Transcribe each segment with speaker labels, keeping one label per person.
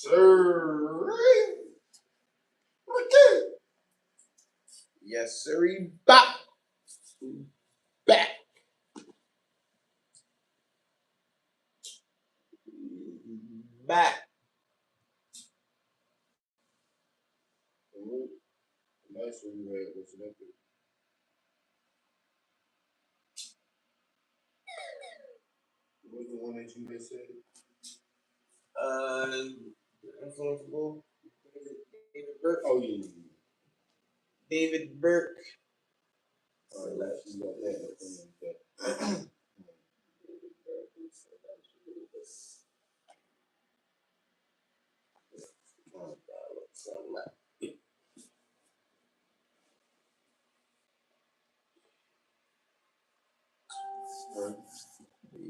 Speaker 1: sir. Okay.
Speaker 2: Yes, sir. Back. Back. Back.
Speaker 1: Nice one you had. What's it? What was the one that you had said?
Speaker 2: Uncomfortable. David Burke.
Speaker 1: Oh, yeah.
Speaker 2: David Burke.
Speaker 1: All right, you got that.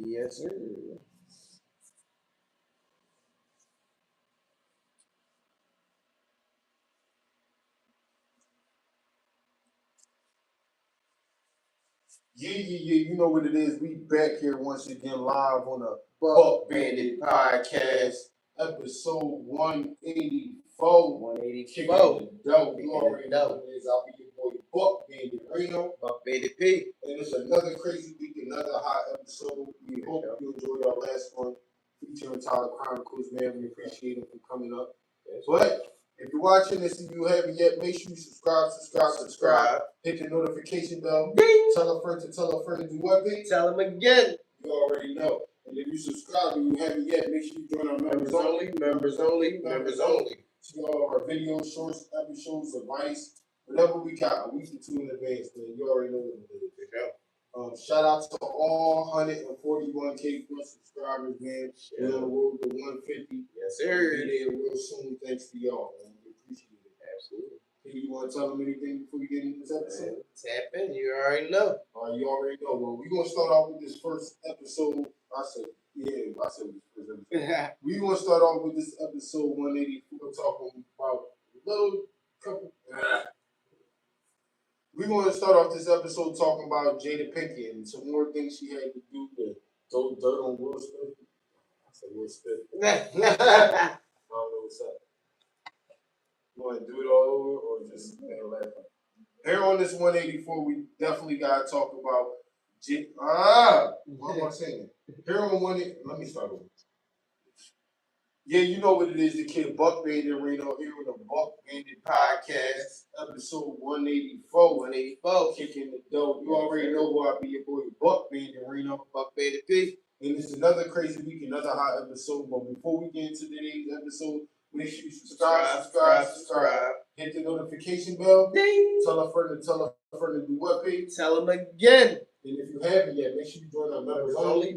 Speaker 2: Yes, sir.
Speaker 1: Yeah. You know what it is. We back here once again live on the Buck Bandit podcast, episode 184.
Speaker 2: 184.
Speaker 1: You already know what it is. I'll be your boy Buck Bandit Reno.
Speaker 2: Buck Bandit P.
Speaker 1: And it's another crazy week, another hot episode. We hope you enjoyed our last one featuring Tyler Chronicles, man. We appreciate him for coming up. But if you're watching this and you haven't yet, make sure you subscribe. Hit the notification bell.
Speaker 2: Ding.
Speaker 1: Tell a friend to tell a friend to do what, babe?
Speaker 2: Tell them again.
Speaker 1: You already know. And if you subscribe and you haven't yet, make sure you join our members only. See all our videos, shorts, episodes, advice, whatever we got, a week or two in advance, man. You already know what it is. Shout out to all 141K plus subscribers, man. We're on the road to 150.
Speaker 2: Yes, sir.
Speaker 1: We'll be there real soon, thanks to y'all, man. We appreciate it.
Speaker 2: Absolutely.
Speaker 1: Hey, you want to tell them anything before we get into this episode?
Speaker 2: Tap in. You already know.
Speaker 1: You already know. Well, we're going to start off with this first episode. I said this first episode. We're going to start off with this episode 184, talking about a little couple. We're going to start off this episode talking about Jada Pinkett and some more things she had to do to throw dirt on Will Smith. I said Will Smith. I don't know what's up. You want to do it all over or just laugh? Here on this 184, we definitely got to talk about what am I saying? Here on let me start over. Yeah, you know what it is, the kid Buck Bandit Reno here with the Buck Bandit podcast, episode 184. Kicking the dough. You already know who I be, your boy Buck Bandit Reno.
Speaker 2: Buck Bandit P.
Speaker 1: And it's another crazy week, another hot episode. But before we get into today's episode, make sure you subscribe. Hit the notification bell.
Speaker 2: Ding.
Speaker 1: Tell a friend to do what, page?
Speaker 2: Tell them again.
Speaker 1: And if you haven't yet, make sure you join our members only.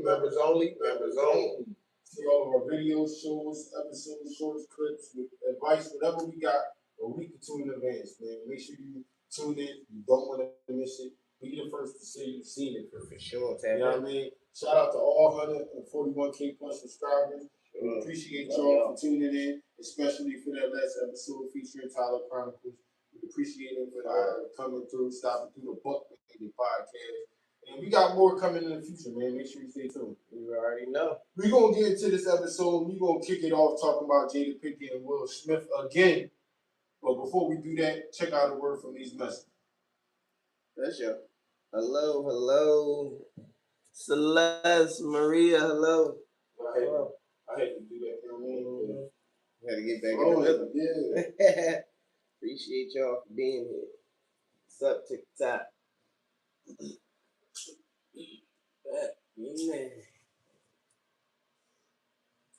Speaker 1: See all of our videos, shows, episodes, shorts, clips, advice, whatever we got a week or two in advance, man. Make sure you tune in. You don't want to miss it. Be the first to see you've seen it for
Speaker 2: sure.
Speaker 1: You know what I mean? Shout out to all 141K plus subscribers. We appreciate y'all for tuning in, especially for that last episode featuring Tyler Chronicles. We appreciate him for coming through, stopping through the Buck Bandit podcast. And we got more coming in the future, man. Make sure you stay tuned.
Speaker 2: You already know.
Speaker 1: We're going to get into this episode. We're going to kick it off talking about Jada Pinkett and Will Smith again. But before we do that, check out a word from these messages.
Speaker 2: That's your. Hello. Celeste, Maria, hello.
Speaker 1: I had to do that, you know what I mean?
Speaker 2: Had to get back in the rhythm.
Speaker 1: Yeah.
Speaker 2: Appreciate y'all for being here. What's up, TikTok?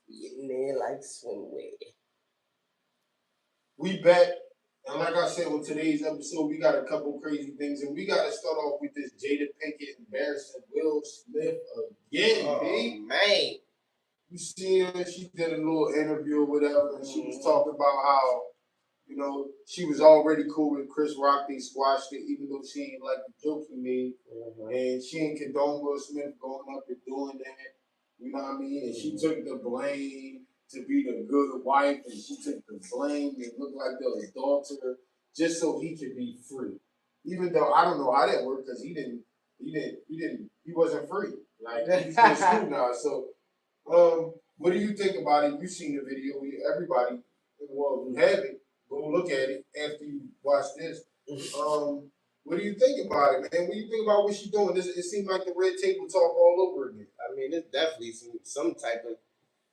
Speaker 2: Getting there like swimwear.
Speaker 1: We back, and like I said on today's episode, we got a couple crazy things, and we got to start off with this Jada Pinkett embarrassing Will Smith again,
Speaker 2: man.
Speaker 1: You see her, she did a little interview or whatever, and she was talking about how, you know, she was already cool with Chris Rock. They squashed it, even though she ain't like the joke he made. And she ain't condone Will Smith going up and doing that. You know what I mean? And she took the blame to be the good wife, and she took the blame and looked like the adulterer just so he could be free. Even though I don't know how that worked because he wasn't free. Like he's in school now. So What do you think about it? You've seen the video. Everybody, well, you have it. Go look at it after you watch this. What do you think about it, man? What do you think about what she's doing? It seems like the red table talk all over again.
Speaker 2: I mean, there's definitely some type of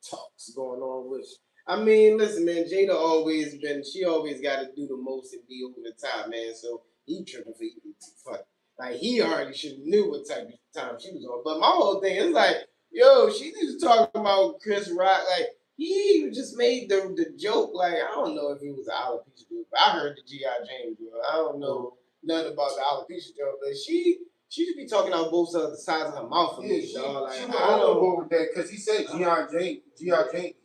Speaker 2: talks going on. Which I mean, listen, man, Jada always been. She always got to do the most and be over the top, man. So he tripping for you. Fuck. Like he already should have knew what type of time she was on. But my whole thing is like, yo, she just talking about Chris Rock. Like he just made the joke. Like I don't know if he was an alopecia dude, but I heard the G.I. Jane joke. I don't know nothing about the alopecia joke, but she should be talking out both sides of her mouth for me, dog. Like,
Speaker 1: she went overboard with that because he said G.I. Jane. He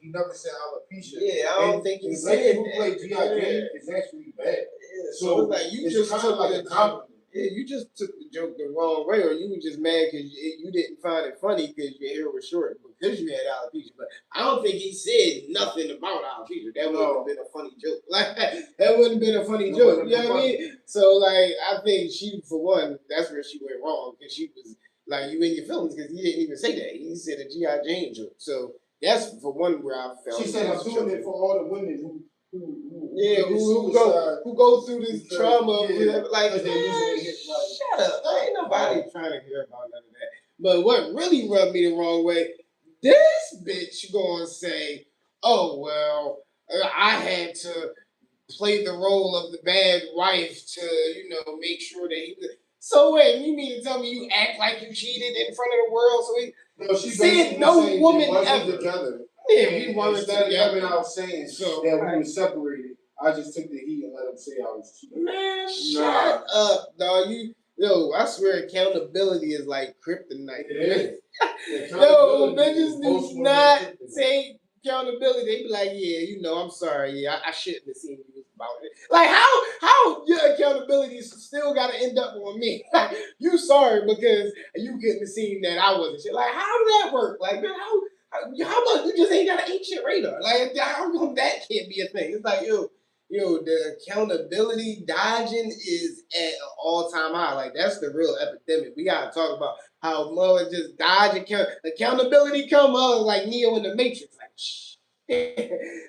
Speaker 1: never said alopecia.
Speaker 2: Yeah, I don't think he said
Speaker 1: who played G.I. Jane is actually bad.
Speaker 2: Yeah, so it's like you just took like a compliment. Yeah, you just took the joke the wrong way, or you were just mad because you didn't find it funny because your hair was short because you had alopecia. But I don't think he said nothing about alopecia. That would have been a funny joke. Like that wouldn't have been a funny joke. You know what I mean? So like, I think she, for one, that's where she went wrong because she was like, you in your feelings because he didn't even say that. He said a G.I. Jane joke. So that's for one where I felt.
Speaker 1: She said I'm doing it for all the women who
Speaker 2: go through this trauma. Like, shut up. Ain't nobody trying to hear about none of that. But what really rubbed me the wrong way, this bitch gonna say, oh, well, I had to play the role of the bad wife to, make sure that he was. So wait, you mean to tell me you act like you cheated in front of the world? So she said no woman ever.
Speaker 1: Together.
Speaker 2: Yeah, we weren't
Speaker 1: together. I was saying that we were separated. I just took the heat and let him say I was cheating.
Speaker 2: Man, shut up, dog. I swear accountability is like kryptonite.
Speaker 1: It is.
Speaker 2: Yo, bitches do not take accountability. They be like, yeah, I'm sorry. Yeah, I shouldn't have seen you about it. Like, how your accountability still got to end up on me? Like, you sorry because you couldn't have seen that I wasn't shit. Like, how did that work? Like, man, how much you just ain't got an ancient radar? Like, how come that can't be a thing? It's like, the accountability dodging is at an all-time high. Like, that's the real epidemic. We gotta talk about how mother just dodge accountability come up like Neo in the Matrix. Like, shh.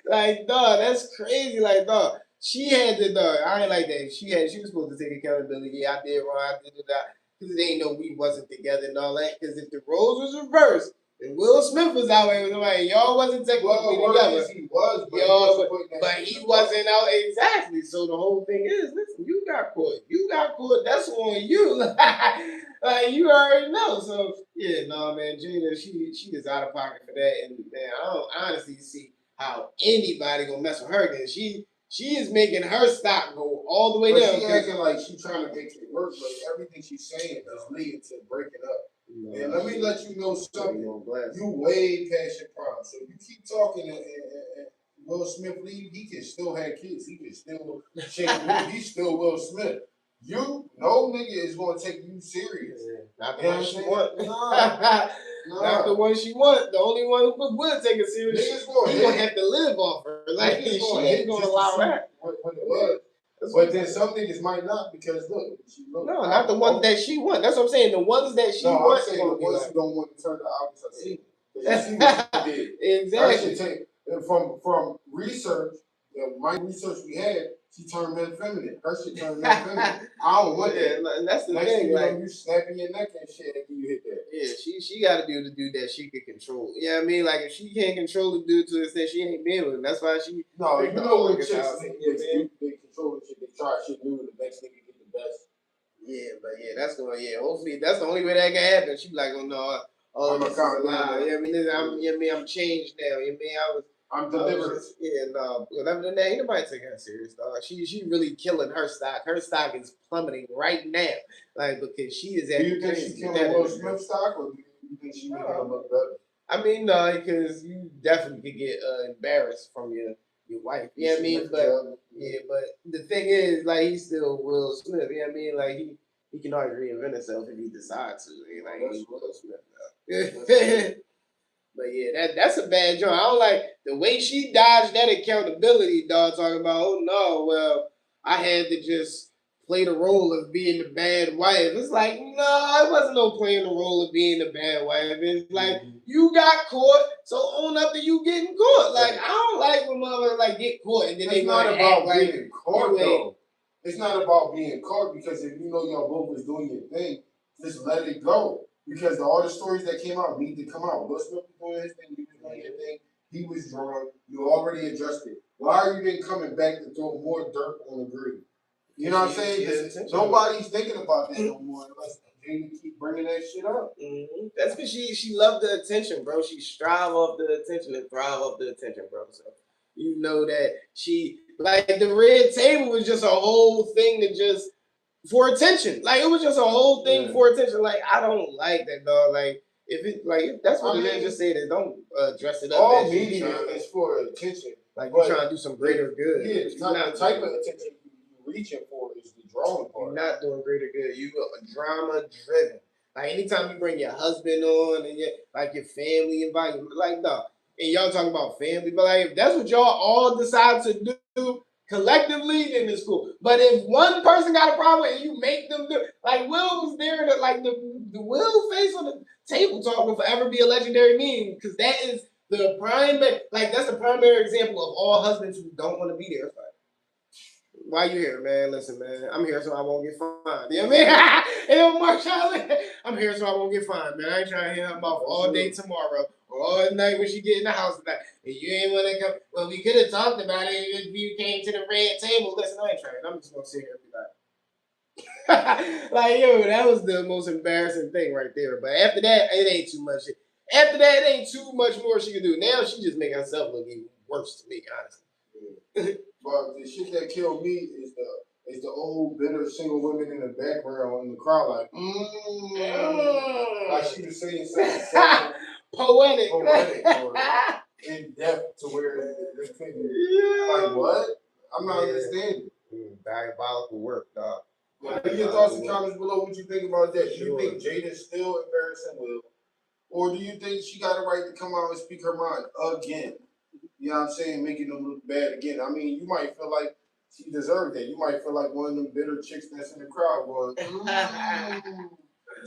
Speaker 2: Like, dog, that's crazy. Like, dog, she had to, dog. I ain't like that. She was supposed to take accountability. Yeah, I did wrong. I did that. Because they ain't know we wasn't together and all that. Because if the roles was reversed, and Will Smith was out here, like, y'all wasn't technically together.
Speaker 1: He was,
Speaker 2: but he wasn't out exactly. So the whole thing is, listen, you got caught. That's on you. Like you already know. So yeah, no, man, Jada, she is out of pocket for that, and man, I don't honestly see how anybody gonna mess with her. Because she is making her stock go all the way down.
Speaker 1: She acting like she's trying to make it work, but everything she's saying is leading to breaking up. And let me let you know something. You way past your prime. So you keep talking and Will Smith leave, he can still have kids. He can still shake it. He's still Will Smith. No nigga is gonna take you serious.
Speaker 2: Not the one she want. Not the one she want. The only one who would take her serious. He's gonna have to live off her. Like she ain't gonna allow that.
Speaker 1: What it was. But then some niggas might not because look.
Speaker 2: No, not the ones that she want. That's what I'm saying. The ones that she wants.
Speaker 1: I'm saying the ones who don't want to turn the opposite seat. You see what she did.
Speaker 2: Exactly.
Speaker 1: From research, my research we had, she turned men feminine. Her shit turned men feminine. I don't want that.
Speaker 2: And that's the
Speaker 1: next
Speaker 2: thing.
Speaker 1: Like you snapping your neck and shit after you hit that.
Speaker 2: Yeah, she got to be able to do that. She can control. You know what I mean? Like if she can't control the dude to the extent she ain't been with him, that's why she.
Speaker 1: No, you know when chicks they control the shit, they try shit new and the next nigga get the best.
Speaker 2: Yeah, but hopefully that's the only way that can happen. She be like, oh no,
Speaker 1: I'm a kind of
Speaker 2: lie. I'm changed now.
Speaker 1: I'm delivered.
Speaker 2: Other than that, ain't nobody taking her serious, dog. She really killing her stock. Her stock is plummeting right now, like because she is at.
Speaker 1: Do you think she's killing Will Smith stock, or do you think she making him look better?
Speaker 2: I mean, no, because you definitely could get embarrassed from your wife. You know what I mean? But the thing is, like, he's still Will Smith. You know what I mean? Like he can always reinvent himself if he decides to. Like he's Will Smith now. But yeah, that's a bad joint. I don't like the way she dodged that accountability, dog, talking about, oh no, well, I had to just play the role of being the bad wife. It's like, no, it wasn't no playing the role of being the bad wife. It's like you got caught, so own up to you getting caught. Like I don't like when motherfuckers like get caught and then
Speaker 1: it's
Speaker 2: they
Speaker 1: not
Speaker 2: want to
Speaker 1: about
Speaker 2: act like
Speaker 1: being caught though. It's not about being caught because if you know y'all both was doing your thing, just let it go. Because all the stories that came out need to come out. Will Smith was doing his thing, you was doing your thing. He was drunk. You already addressed it. Why are you then coming back to throw more dirt on the grave? You know what I'm saying? Nobody's thinking about that no more unless Jada keep bringing that shit up.
Speaker 2: Mm-hmm. That's because she loved the attention, bro. She strive off the attention and thrive off the attention, bro. So you know that she like the red table was just a whole thing to just for attention. Like it was just a whole thing for attention. Like I don't like that, dog. Like if that's what it is, just say that. Don't dress it up.
Speaker 1: All media is for attention.
Speaker 2: Like you're trying to do some greater good.
Speaker 1: Yeah, the type of attention you're reaching for is the drawing part.
Speaker 2: You're not doing greater good. You are drama driven. Like anytime you bring your husband on and your family invited, like no, and y'all talking about family, but like if that's what y'all all decide to do collectively, then it's cool. But if one person got a problem and you make them do, like Will was there, to like the Will face on the table talk will forever be a legendary meme because that is the that's the primary example of all husbands who don't want to be there. Why you here, man? Listen, man. I'm here so I won't get fined. You know what I mean? Yo, Marshall, I'm here so I won't get fined, man. I ain't trying to hear her mouth all day tomorrow or all night when she get in the house tonight. And you ain't want to come. Well, we could have talked about it if you came to the red table. Listen, I ain't trying. I'm just going to sit here and be like, like, yo, that was the most embarrassing thing right there. But after that, it ain't too much. After that, it ain't too much more she can do. Now she just make herself look even worse to me, honestly.
Speaker 1: But the shit that killed me is the old bitter single women in the background in the crowd like like she was saying something so
Speaker 2: poetic
Speaker 1: or in depth to where they couldn't like what? I'm not understanding.
Speaker 2: Diabolical work, dog.
Speaker 1: What are your thoughts and comments below? What you think about that? Do you think Jada's still embarrassing Will? Or do you think she got a right to come out and speak her mind again? You know what I'm saying? Making them look bad again. I mean, you might feel like she deserved that. You might feel like one of them bitter chicks that's in the crowd going,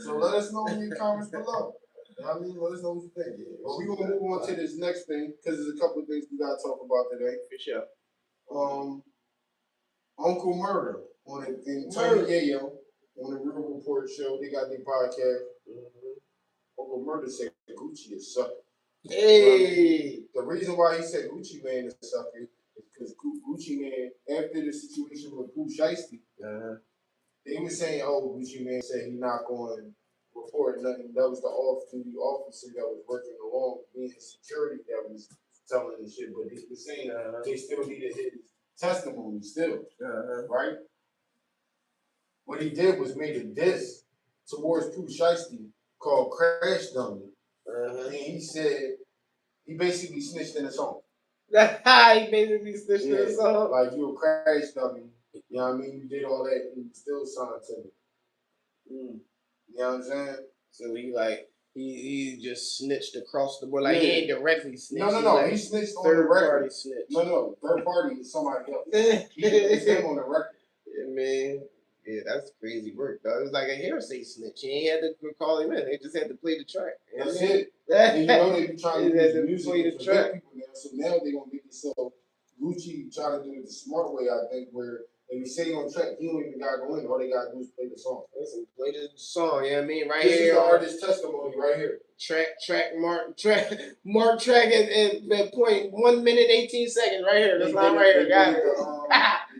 Speaker 1: So let us know in your comments below. You know what I mean? Let us know what you think. But we're going to move on to this next thing because there's a couple of things we got to talk about today.
Speaker 2: For sure.
Speaker 1: Uncle Murder in Tiny Yayo on the Real Report show. They got their podcast. Uncle Murder said Gucci is sucking.
Speaker 2: Hey,
Speaker 1: the reason why he said Gucci Mane is sucking is because Gucci Mane, after the situation with Pooh Shiesty, they were saying, "Oh, Gucci Mane said he's not going to report nothing." That was the off-duty officer that was working along being security that was telling the shit. But they were saying they still needed his testimony, still, right? What he did was made a diss towards Pooh Shiesty called Crash Dummy. And he said, he basically snitched in a song.
Speaker 2: He basically snitched in a song?
Speaker 1: Like, you a crash dummy. You know what I mean? You did all that and you still signed to me. You know what I'm saying?
Speaker 2: So he just snitched across the board. Like, he ain't directly snitched.
Speaker 1: No. Like, he snitched on the record. Third party snitch. No. Third party is somebody else. It's him on the record.
Speaker 2: Yeah, man. Yeah, that's crazy work, dog. It was like a hearsay snitch. He ain't had to call him in. They just had to play the track.
Speaker 1: That's it. And you know they be trying to use music to prevent people now. So now they gonna get this. So Gucci trying to do it the smart way, I think, where if you say on track, he don't even gotta go in. All they gotta do is play the song.
Speaker 2: Listen, play the song. You know what I mean? Right
Speaker 1: this
Speaker 2: here.
Speaker 1: This is the artist's testimony right here.
Speaker 2: Mark track at point 1 minute 18 seconds right here. That's line right here. Got it.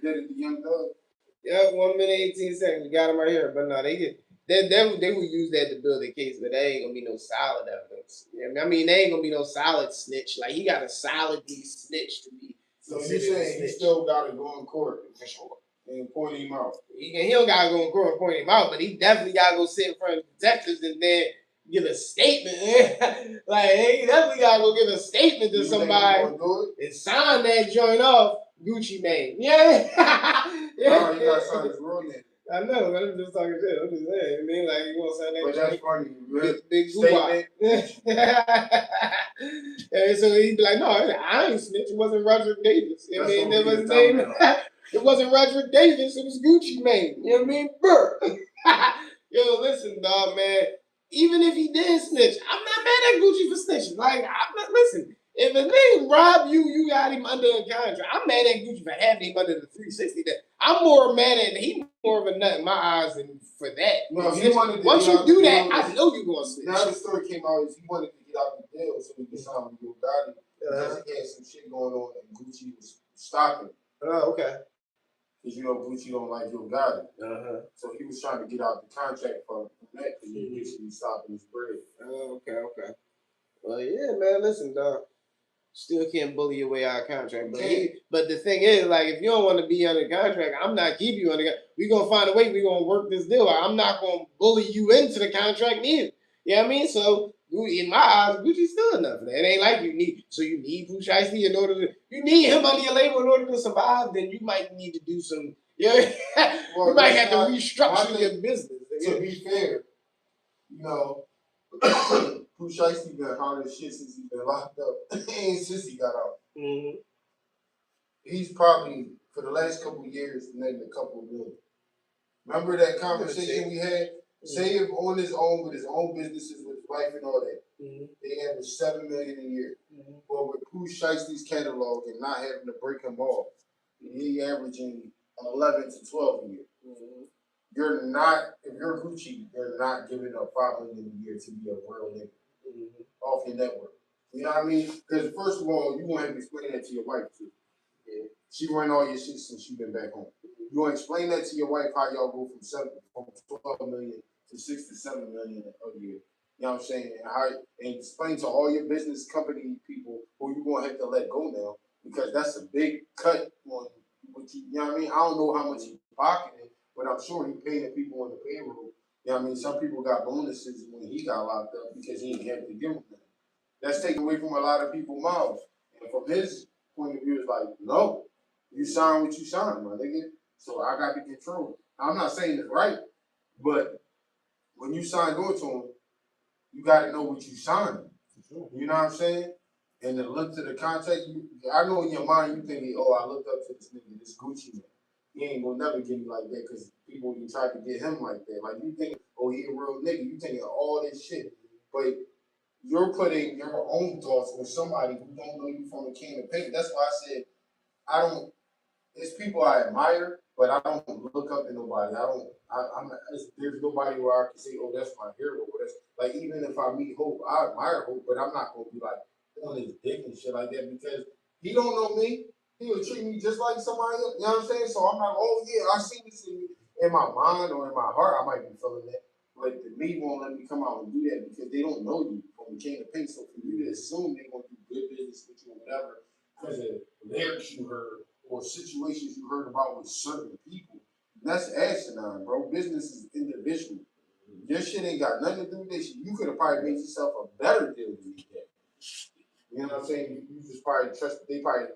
Speaker 1: They did it the Young Thug.
Speaker 2: Yeah, 1 minute 18 seconds. We got him right here. But no, they will use that to build a case, but that ain't gonna be no solid evidence. You know, I mean, they ain't gonna be no solid snitch. Like he got to solidly snitch to be.
Speaker 1: So you saying he still gotta go in court for sure and point him out?
Speaker 2: He don't gotta go in court and point him out, but he definitely gotta go sit in front of detectives and then give a statement. Like he definitely gotta go give a statement to somebody and sign that joint off. Gucci Mane. Yeah.
Speaker 1: No, he gotta sign his real name.
Speaker 2: I know, but I'm just talking shit. I'm just saying. I mean, like, you want to sign that?
Speaker 1: But that's funny.
Speaker 2: Big statement. And so he'd be like, no, I ain't snitch. It wasn't Roger Davis. I mean, that was his name. It wasn't Roger Davis, it was Gucci Mane. You know what I mean? Bro. Yo, listen, dog, man. Even if he did snitch, I'm not mad at Gucci for snitching. Like, I'm not, listen, if a nigga rob you, you got him under a contract. I'm mad at Gucci for having him under the 360. That I'm more mad at he more of a nut in my eyes than for that.
Speaker 1: No, he wanted to
Speaker 2: once
Speaker 1: get
Speaker 2: you
Speaker 1: out
Speaker 2: do
Speaker 1: the
Speaker 2: that,
Speaker 1: deal.
Speaker 2: I know you're gonna snitch.
Speaker 1: Now the story came out is he wanted to get out the deal so he could sign with Yo Gotti because he had some shit going on and Gucci was stopping.
Speaker 2: Oh, okay.
Speaker 1: Because you know Gucci don't like Yo Gotti. So he was trying to get out the contract from that because he basically stopping his bread.
Speaker 2: Okay. Well, yeah, man. Listen, dog. Still can't bully your way out of contract. But the thing is, like, if you don't want to be under contract, I'm not keeping you under contract. We're going to find a way. We're going to work this deal out. I'm not going to bully you into the contract neither. You know what I mean? So, in my eyes, Gucci's still enough for that. It ain't like you need Pooh Shiesty in order to, you need him under your label in order to survive, then you might need to do some, you might have to restructure your business.
Speaker 1: To be fair, you know, Pooh Shiesty been hard as shit since he been locked up and since he got out.
Speaker 2: Mm-hmm.
Speaker 1: He's probably, for the last couple of years, made a couple of million. Remember that conversation we had? Say if on his own, with his own businesses, with his wife and all that, they average $7 million a year. But with Pooh Shiesty's catalog and not having to break him off, he averaging 11 to 12 a year. You're not, if you're Gucci, you're not giving up $5 million a year to be a real nigga off your network. You know what I mean? Because first of all, you want to explain that to your wife too. Yeah. She run all your shit since she been back home. You want to explain that to your wife how y'all go from 12 million to 6 to 7 million a year. You know what I'm saying? And explain to all your business company people who you gonna have to let go now because that's a big cut on what you know what I mean? I don't know how much he pocketed, but I'm sure he paying people on the payroll. You know what I mean? Some people got bonuses when he got locked up because he didn't have to give them that. That's taken away from a lot of people's mouths. And from his point of view, it's like, no, you sign what you sign, my nigga. So I got to control. I'm not saying it's right, but when you sign on to him, you got to know what you sign. You know what I'm saying? And to look to the contract, I know in your mind you thinking, oh, I looked up to this nigga, this Gucci man. He ain't gonna never get me like that because people even try to get him like that. Like you think, oh, he a real nigga. You thinking all this shit, but you're putting your own thoughts on somebody who don't know you from a can of paint. That's why I said I don't. It's people I admire, but I don't look up to nobody. There's nobody where I can say, oh, that's my hero. Or that's, like, even if I meet Hope, I admire Hope, but I'm not going to be like on his dick and shit like that because he don't know me. He would treat me just like somebody else. You know what I'm saying? So I'm like, oh, yeah, I see this in my mind or in my heart. I might be feeling that. But the me won't let me come out and do that because they don't know you from the can of paint. So for you to assume they're going to do good business with you or whatever because of lyrics you heard or situations you heard about with certain people, that's asinine, bro. Business is individual. Your shit ain't got nothing to do with this shit. You could have probably made yourself a better deal than that. You know what I'm saying? You just probably trust. He probably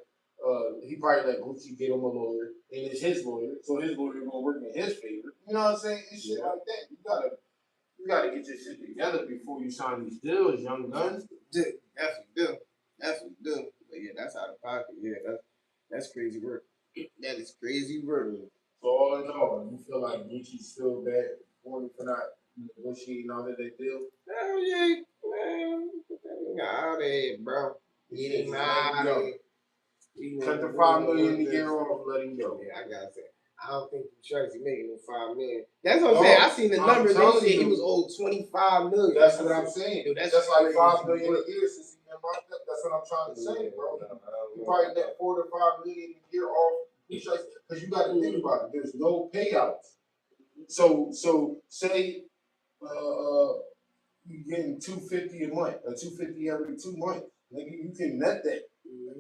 Speaker 1: let Gucci get him a lawyer, and it's his lawyer, so his lawyer gonna work in his favor. You know what I'm saying? It's shit like that. You gotta get your shit together before you sign these deals, young guns.
Speaker 2: Definitely do. But yeah, that's out of pocket. Yeah, that's crazy work. That is crazy work.
Speaker 1: So all in all, you feel like Gucci's still bad for not negotiating out of that deal?
Speaker 2: Hell yeah, man. Get that nigga out of here, bro. Get him out of here.
Speaker 1: Cut the $5 million a year off, let him go.
Speaker 2: Yeah, I gotta say. I don't think Tracy making no $5 million. That's what I'm saying. I seen the numbers. They said he was owed $25 million.
Speaker 1: That's what I'm saying. Dude, that's like $5 million a year since he been locked up. That's what I'm trying to say, bro. You probably net $4 to $5 million a year off because you got to think about it. There's no payouts. So say you getting $250 a month or $250 every 2 months. Nigga, you can net that.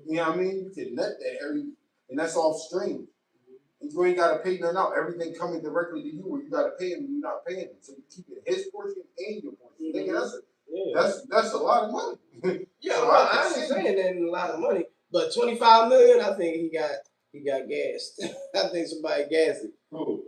Speaker 1: You know what I mean? You can net that and that's off stream. You ain't gotta pay nothing out. Everything coming directly to you, where you gotta pay him, and you're not paying him. So you keep it his portion and your portion. Nigga, that's a lot of money.
Speaker 2: Yeah, so I ain't saying that ain't a lot of money, but $25 million, I think he got gassed. I think somebody gassed it.
Speaker 1: Who?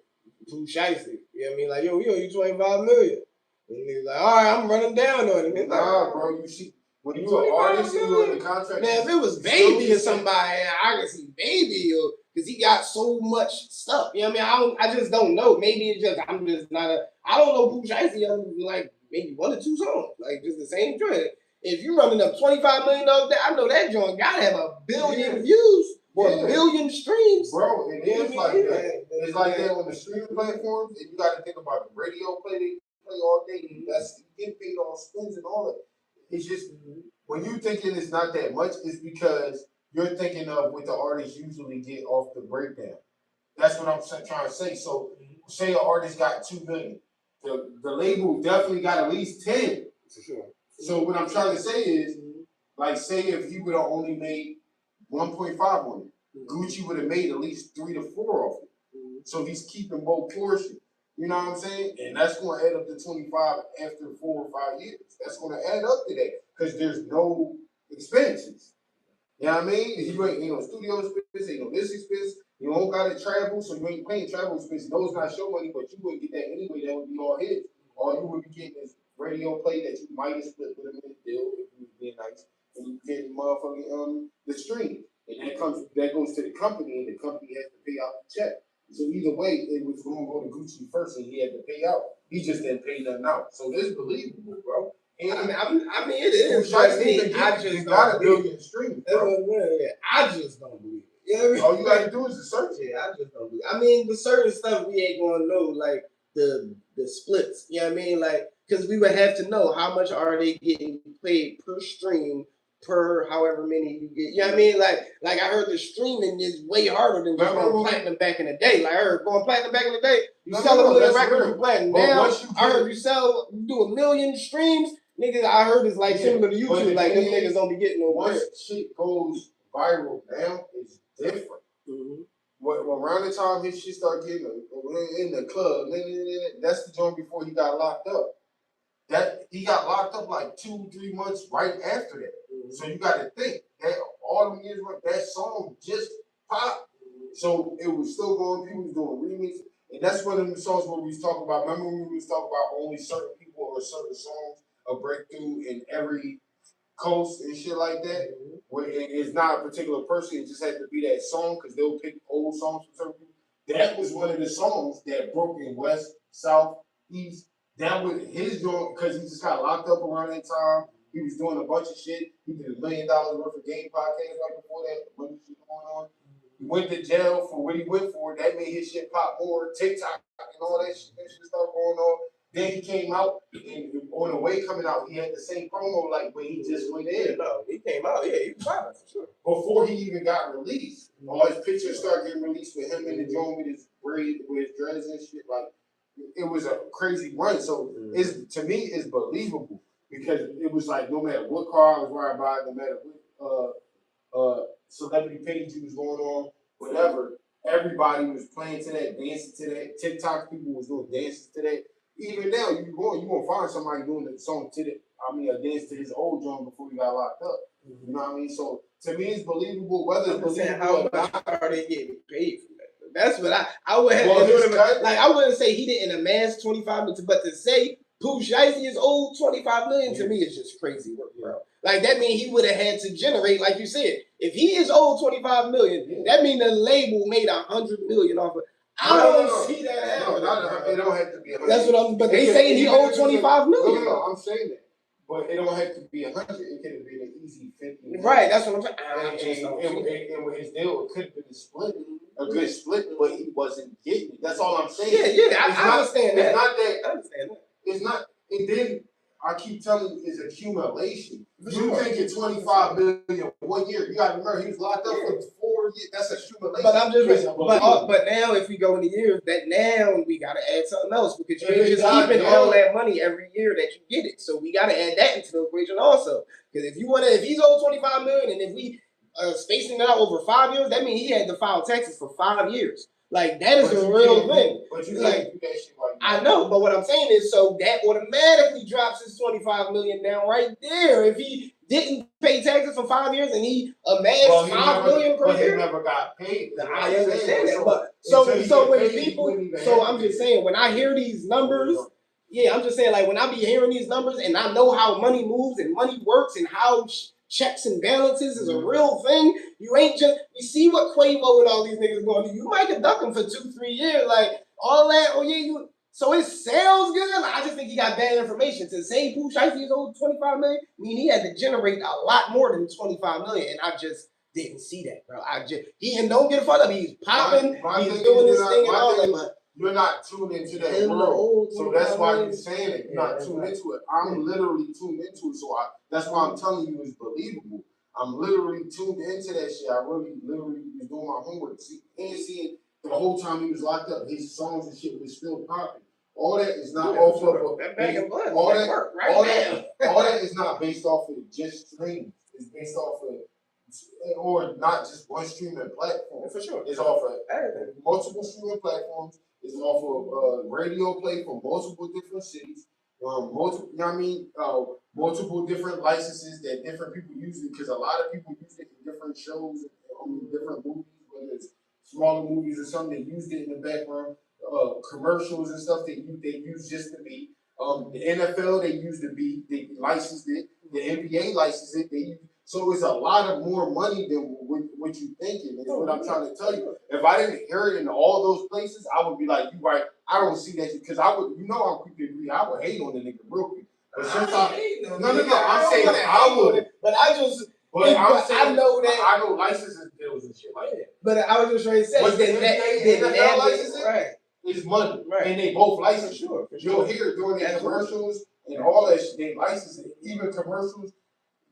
Speaker 2: Pooh Shiesty. You know what I mean? Like, yo, we owe you $25 million. And he's like, all right, I'm running down on him.
Speaker 1: Nah, bro, you see. When you an artist and you in the contract,
Speaker 2: now if it was Baby or somebody, I can see Baby or because he got so much stuff. You know what I mean? I just don't know. Maybe it's just I'm just not a. I don't know Pooh Shiesty other than like maybe 1 or 2 songs, like just the same joint. If you're running up $25 million, I know that joint gotta have 1 billion views or 1 billion streams.
Speaker 1: Bro, it is like that. It's like that on the streaming platforms, and you got to think about the radio play. They play all day. That's you get paid on spins and all that. It's just when you thinking it's not that much, it's because you're thinking of what the artists usually get off the breakdown. That's what I'm trying to say. So, say an artist got 2 million, the label definitely got at least 10.
Speaker 2: For sure.
Speaker 1: So what I'm trying to say is, like, say if he would have only made 1.5 on it, Gucci would have made at least 3 to 4 off it. So he's keeping both portions. You know what I'm saying? And that's going to add up to 25 after 4 or 5 years. That's going to add up to that because there's no expenses. You know what I mean? You ain't no studio expense, ain't no this expense. You don't got to travel, so you ain't paying travel expense. Those not show money, but you wouldn't get that anyway. That would be all his. All you would be getting is radio play that you might have split with him in the deal if you was being nice, and you get motherfucking the stream, and that goes to the company, and the company has to pay out the check. So either way, it was going to go to Gucci first, and he had to pay out. He just didn't pay nothing out. So this is believable, bro. And
Speaker 2: I mean, it is. I just
Speaker 1: got 1 billion streams, bro.
Speaker 2: I just don't believe it. You know what I mean?
Speaker 1: All you got to do is to search it.
Speaker 2: Yeah, I just don't believe it. I mean, with certain stuff, we ain't going to know, like the splits. You know what I mean? Like, because we would have to know how much are they getting paid per stream, per however many you get. You know what I mean? Like I heard the streaming is way harder than just going platinum back in the day. Like I heard going platinum back in the day, you sell a million records, you platinum. Now I heard you do 1 million streams. Niggas, I heard it's like similar to YouTube. Like them niggas don't be getting no
Speaker 1: once shit goes viral now, it's different. When around the time his shit started getting in the club, that's the joint before he got locked up. That he got locked up like 2-3 months right after that. So you got to think that all them years that song just popped. So it was still going. People was doing remixes, and that's one of the songs where we was talking about. Remember when we was talking about only certain people or certain songs a breakthrough in every coast and shit like that, where it's not a particular person, it just had to be that song because they'll pick old songs from certain people. That was one of the songs that broke in West, South, East. That was his joint because he just got locked up around that time. He was doing a bunch of shit. He did $1 million worth of game podcast right before that. A bunch of shit going on. He went to jail for what he went for. That made his shit pop more. TikTok and all that shit started going on. Then he came out, and on the way coming out, he had the same promo like when he just went in.
Speaker 2: No, he came out, he was popping for sure.
Speaker 1: Before he even got released, all his pictures started getting released with him in the joint with his braid, with his dreads and shit. Like it was a crazy run. So to me, it's believable because it was like no matter what car I was riding by, no matter what celebrity page he was going on, whatever, everybody was playing to that, dancing to that. TikTok people was doing dances to that. Even now, you gonna find somebody doing the song to a dance to his old drum before he got locked up. You know what I mean? So to me, it's believable. Whether it's believable
Speaker 2: how much are they getting paid for that? That's what I would have. Like I wouldn't say he didn't amass 25 million, but to say Pooh Shiesty is owed 25 million to me is just crazy work, bro. Like that means he would have had to generate, like you said, if he is owed 25 million, that means the label made 100 million off of. I don't see that happening.
Speaker 1: It don't have to be 100.
Speaker 2: That's what I'm. But they saying he owed 25 million.
Speaker 1: No, I'm saying that. But it don't have to be 100. It could have been an easy 50.
Speaker 2: Right, that's what I'm saying.
Speaker 1: And with his deal, it could have been a good split, but he wasn't getting it. That's all I'm saying.
Speaker 2: Yeah, I understand that.
Speaker 1: It's not that.
Speaker 2: I understand that.
Speaker 1: It's not. And then I keep telling you, it's accumulation. You thinking 25 million 1 year? You got to remember he was locked up for 4 years. That's accumulation.
Speaker 2: But I'm just but now if we go in the years, that now we got to add something else because you ain't just keeping all that money every year that you get it. So we got to add that into the equation also. Because if he's owed 25 million and if we spacing it out over 5 years, that means he had to file taxes for 5 years. Like that is the real thing.
Speaker 1: But you can't do that shit like that.
Speaker 2: I know, but what I'm saying is, so that automatically drops his 25 million down right there. If he didn't pay taxes for 5 years and he amassed 5 million per year,
Speaker 1: he never got paid.
Speaker 2: I understand that, but so when people, so I'm just saying when I hear these numbers, I'm just saying like when I be hearing these numbers and I know how money moves and money works and how checks and balances is a real thing. You ain't just, you see what Quavo and all these niggas going to do. You might conduct them for 2-3 years, like all that. Oh yeah, you. So it sounds good. I just think he got bad information. To say Pooh Shiesty is owed 25 million, I mean he had to generate a lot more than 25 million, and I just didn't see that, bro. And don't get fucked up. He's popping. He's doing his thing and all that. But
Speaker 1: you're not tuned into that world, so that's why you're saying it. You're not tuned into it. I'm literally tuned into it, so that's why I'm telling you it's believable. I'm literally tuned into that shit. I literally was doing my homework. Seeing the whole time he was locked up, his songs and shit was still popping. All that is not off of that bag of blood. All that is not based off of just streams. It's based off of, or not just one streaming platform. For sure, it's off of multiple streaming platforms. It's off of radio play from multiple different cities. Multiple, you know what I mean? Multiple different licenses that different people use it, because a lot of people use it in different shows, different movies, whether it's smaller movies or something. They used it in the background. Commercials and stuff they use just the beat. The NFL they use the beat. They licensed it. The NBA licensed it. So it's a lot of more money than what you thinking. That's what I'm trying to tell you. If I didn't hear it in all those places, I would be like, you right. I don't see that because I would, I'm quick to agree. I would hate on the nigga real quick. But since I'm saying that I would.
Speaker 2: But I know that
Speaker 1: I know licenses deals and shit like that.
Speaker 2: But I was just trying to say
Speaker 1: that NFL licensing,
Speaker 2: right?
Speaker 1: It's money, right? And they both licensed. For sure. You'll hear it during the commercials and all that shit. They license it, even commercials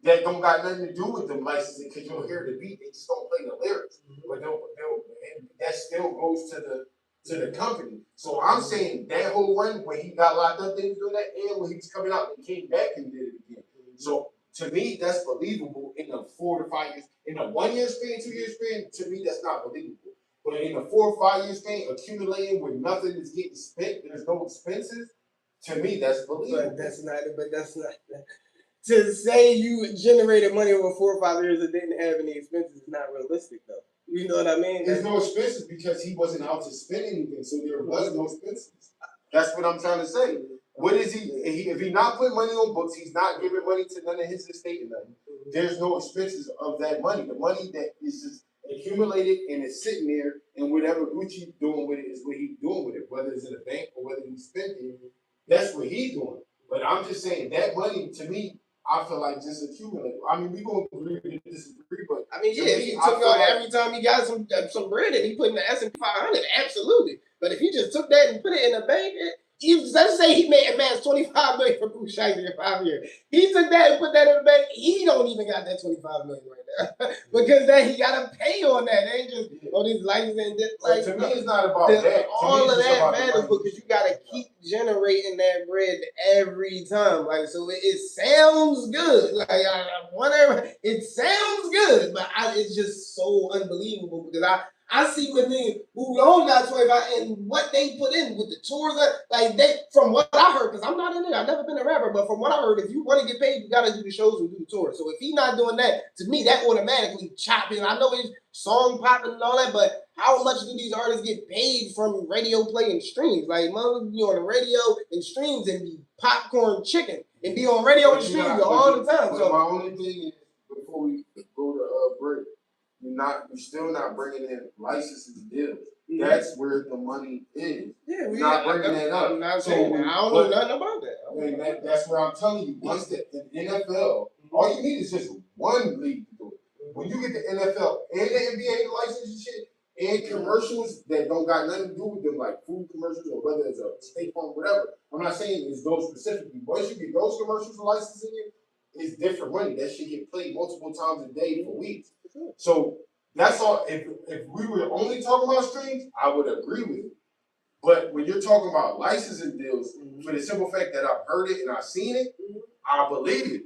Speaker 1: that don't got nothing to do with them licensing, because you'll hear the beat, they just don't play the lyrics. But and that still goes to the company. So I'm saying that whole run when he got locked up, they was doing that, and when he was coming out and came back and did it again. So to me, that's believable in the 4 to 5 years. In a 1 year span, 2 year span, to me, that's not believable. But in a 4 or 5 year span, accumulating where nothing is getting spent, there's no expenses. To me, that's believable.
Speaker 2: But that's not. To say you generated money over 4 or 5 years and didn't have any expenses is not realistic, though. You know what I mean?
Speaker 1: There's no expenses because he wasn't out to spend anything, so there was no expenses. That's what I'm trying to say. What is he? If he's not putting money on books, he's not giving money to none of his estate and nothing. There's no expenses of that money. The money that is just accumulated and it's sitting there, and whatever Gucci doing with it is what he's doing with it. Whether it's in a bank or whether he's spending it, that's what he's doing. But I'm just saying that money, to me, I feel like just accumulated. I mean, we gonna agree to disagree, but
Speaker 2: I mean, yeah, he took every time he got some bread and he put in the S&P 500, absolutely. But if he just took that and put it in a bank, let's say he made amassed 25 million for Pooh Shiesty in 5 years. He took that and put that in the bank. He don't even got that 25 million right now because then he got to pay on that. They ain't just these lights and this. Like,
Speaker 1: to me, it's not about that.
Speaker 2: All of that matters because you got to keep generating that bread every time. Like, so it sounds good. Like, whatever, it sounds good, but it's just so unbelievable because I see with niggas who don't got 25 and what they put in with the tours. Like they, from what I heard, because I'm not in it, I've never been a rapper, but from what I heard, if you want to get paid, you got to do the shows and do the tours. So if he's not doing that, to me, that automatically chopping. I know he's song popping and all that, but how much do these artists get paid from radio play and streams? Like, mother be on the radio and streams and be popcorn chicken and be on radio and streams all the time.
Speaker 1: So my only thing is, before we go to break, you're still not bringing in licenses deals. Yeah. That's where the money is. Yeah, we're not bringing that up. I'm not saying that. I don't know nothing about that. That's where I'm telling you. Once the NFL, all you need is just one league to do it. When you get the NFL and the NBA license and shit, and commercials that don't got nothing to do with them, like food commercials or whether it's a State Farm, whatever. I'm not saying it's those specifically. Once you get those commercials licensing it, it's different money. That shit get played multiple times a day for weeks. So that's all. If we were only talking about streams, I would agree with it. But when you're talking about licensing deals, for the simple fact that I've heard it and I've seen it, I believe it.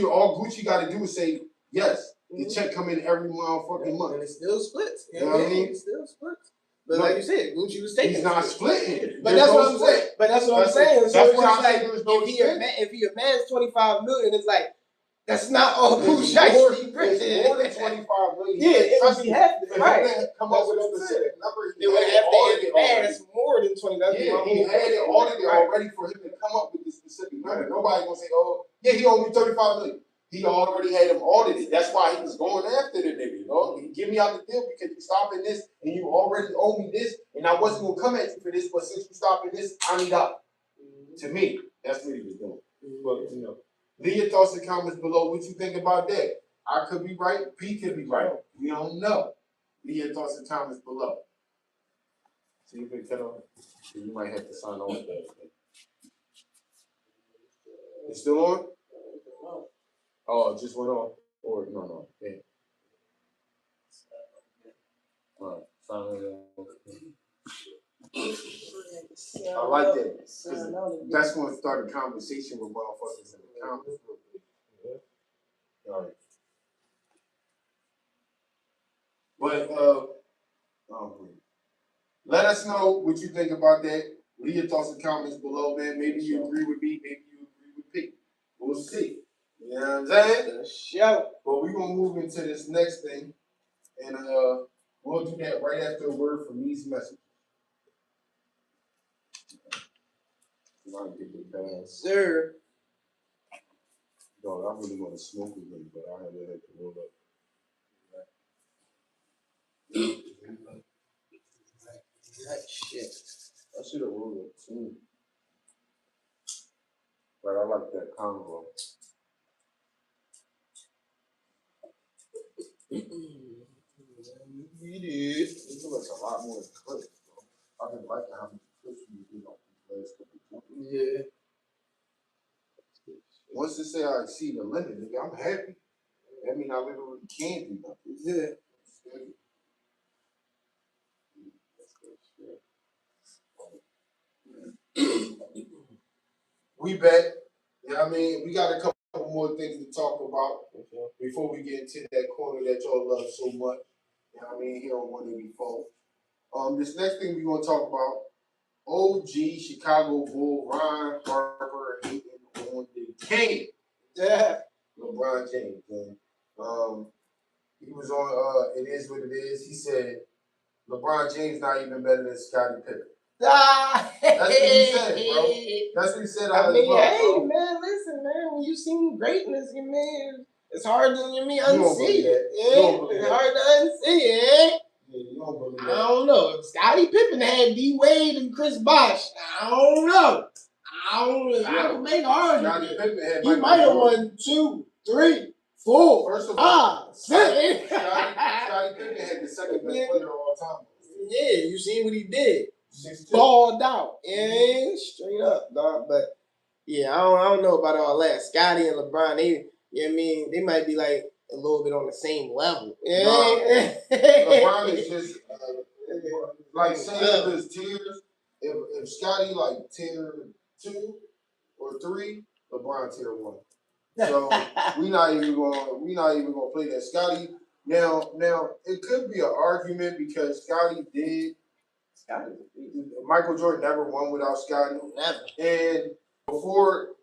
Speaker 1: All Gucci got to do is say yes. The check come in every motherfucking month,
Speaker 2: and it still splits.
Speaker 1: You know what I mean?
Speaker 2: It still splits. But like you said, Gucci was taking.
Speaker 1: He's not splitting.
Speaker 2: But that's what I'm saying. But that's what I'm saying. So it's just like
Speaker 1: if
Speaker 2: he amassed 25 million, it's like. That's not all Pooh Shiesty.
Speaker 1: It's more than 25 million.
Speaker 2: Yeah, it would have to. Right.
Speaker 1: Come up with a specific number.
Speaker 2: It would have to amass more than 20.
Speaker 1: Yeah, he had it already for him to come up with this specific number. Nobody gonna say, oh, yeah, he owed me 35 million. He already had him audited. That's why he was going after the nigga. You know, he give me out the deal because you stopping this and you already owe me this, and I wasn't gonna come at you for this, but since you stopping this, I need out. To me, that's what he was doing. But you know, leave your thoughts and comments below. What you think about that? I could be right. P could be right. We don't know. Leave your thoughts and comments below. See if it cut on. You might have to sign on. It's still on? Oh, it just went on. Or no. Yeah. All right. Sign on. I like that. That's going to start a conversation with motherfuckers in the comments. All right. But let us know what you think about that. Leave your thoughts and comments below, man. Maybe you agree with me, maybe you agree with P. We'll see. You know what I'm saying? Sure. But we're gonna move into this next thing, and we'll do that right after a word from these messages.
Speaker 2: Sir.
Speaker 1: No, I really want to smoke with them, but I haven't had to roll up.
Speaker 2: Shit.
Speaker 1: I should have rolled up too. But I like that convo. This looks a lot more clips, bro. I would like to have clips you did on these last couple of
Speaker 2: Yeah.
Speaker 1: Once they say I exceed the limit, nigga, I'm happy. That means I literally can't do nothing. Yeah. We back. You know what I mean? We got a couple more things to talk about before we get into that corner that y'all love so much. You know what I mean? Here on 184. This next thing we're going to talk about, OG Chicago Bull Ron Harper hating on the king. Yeah. LeBron James, man. He was on It Is What It Is. He said LeBron James not even better than Scottie Pippen. That's what he said, bro. That's what he said.
Speaker 2: I mean, hey, man, listen, man. When you see greatness, you mean it's hard to unsee it. It's hard to unsee it.
Speaker 1: Yeah, you don't believe that.
Speaker 2: I don't know. If Scottie Pippen had D Wade and Chris Bosh, I don't know. I can make an argument. He might have won 2, 3, 4.
Speaker 1: First of all, Scottie Pippen had the second best player of all time.
Speaker 2: Yeah, you see what he did. Balled out. And straight up, dog. But yeah, I don't know about all that. Scottie and LeBron, they, you know what I mean, they might be like a little bit on the same level.
Speaker 1: LeBron is just like saying if it's tiers, if Scottie like tier 2 or 3, LeBron tier 1. So we not even gonna play that. Scottie now it could be an argument because Scottie did. Michael Jordan never won without Scottie.
Speaker 2: Never.
Speaker 1: And before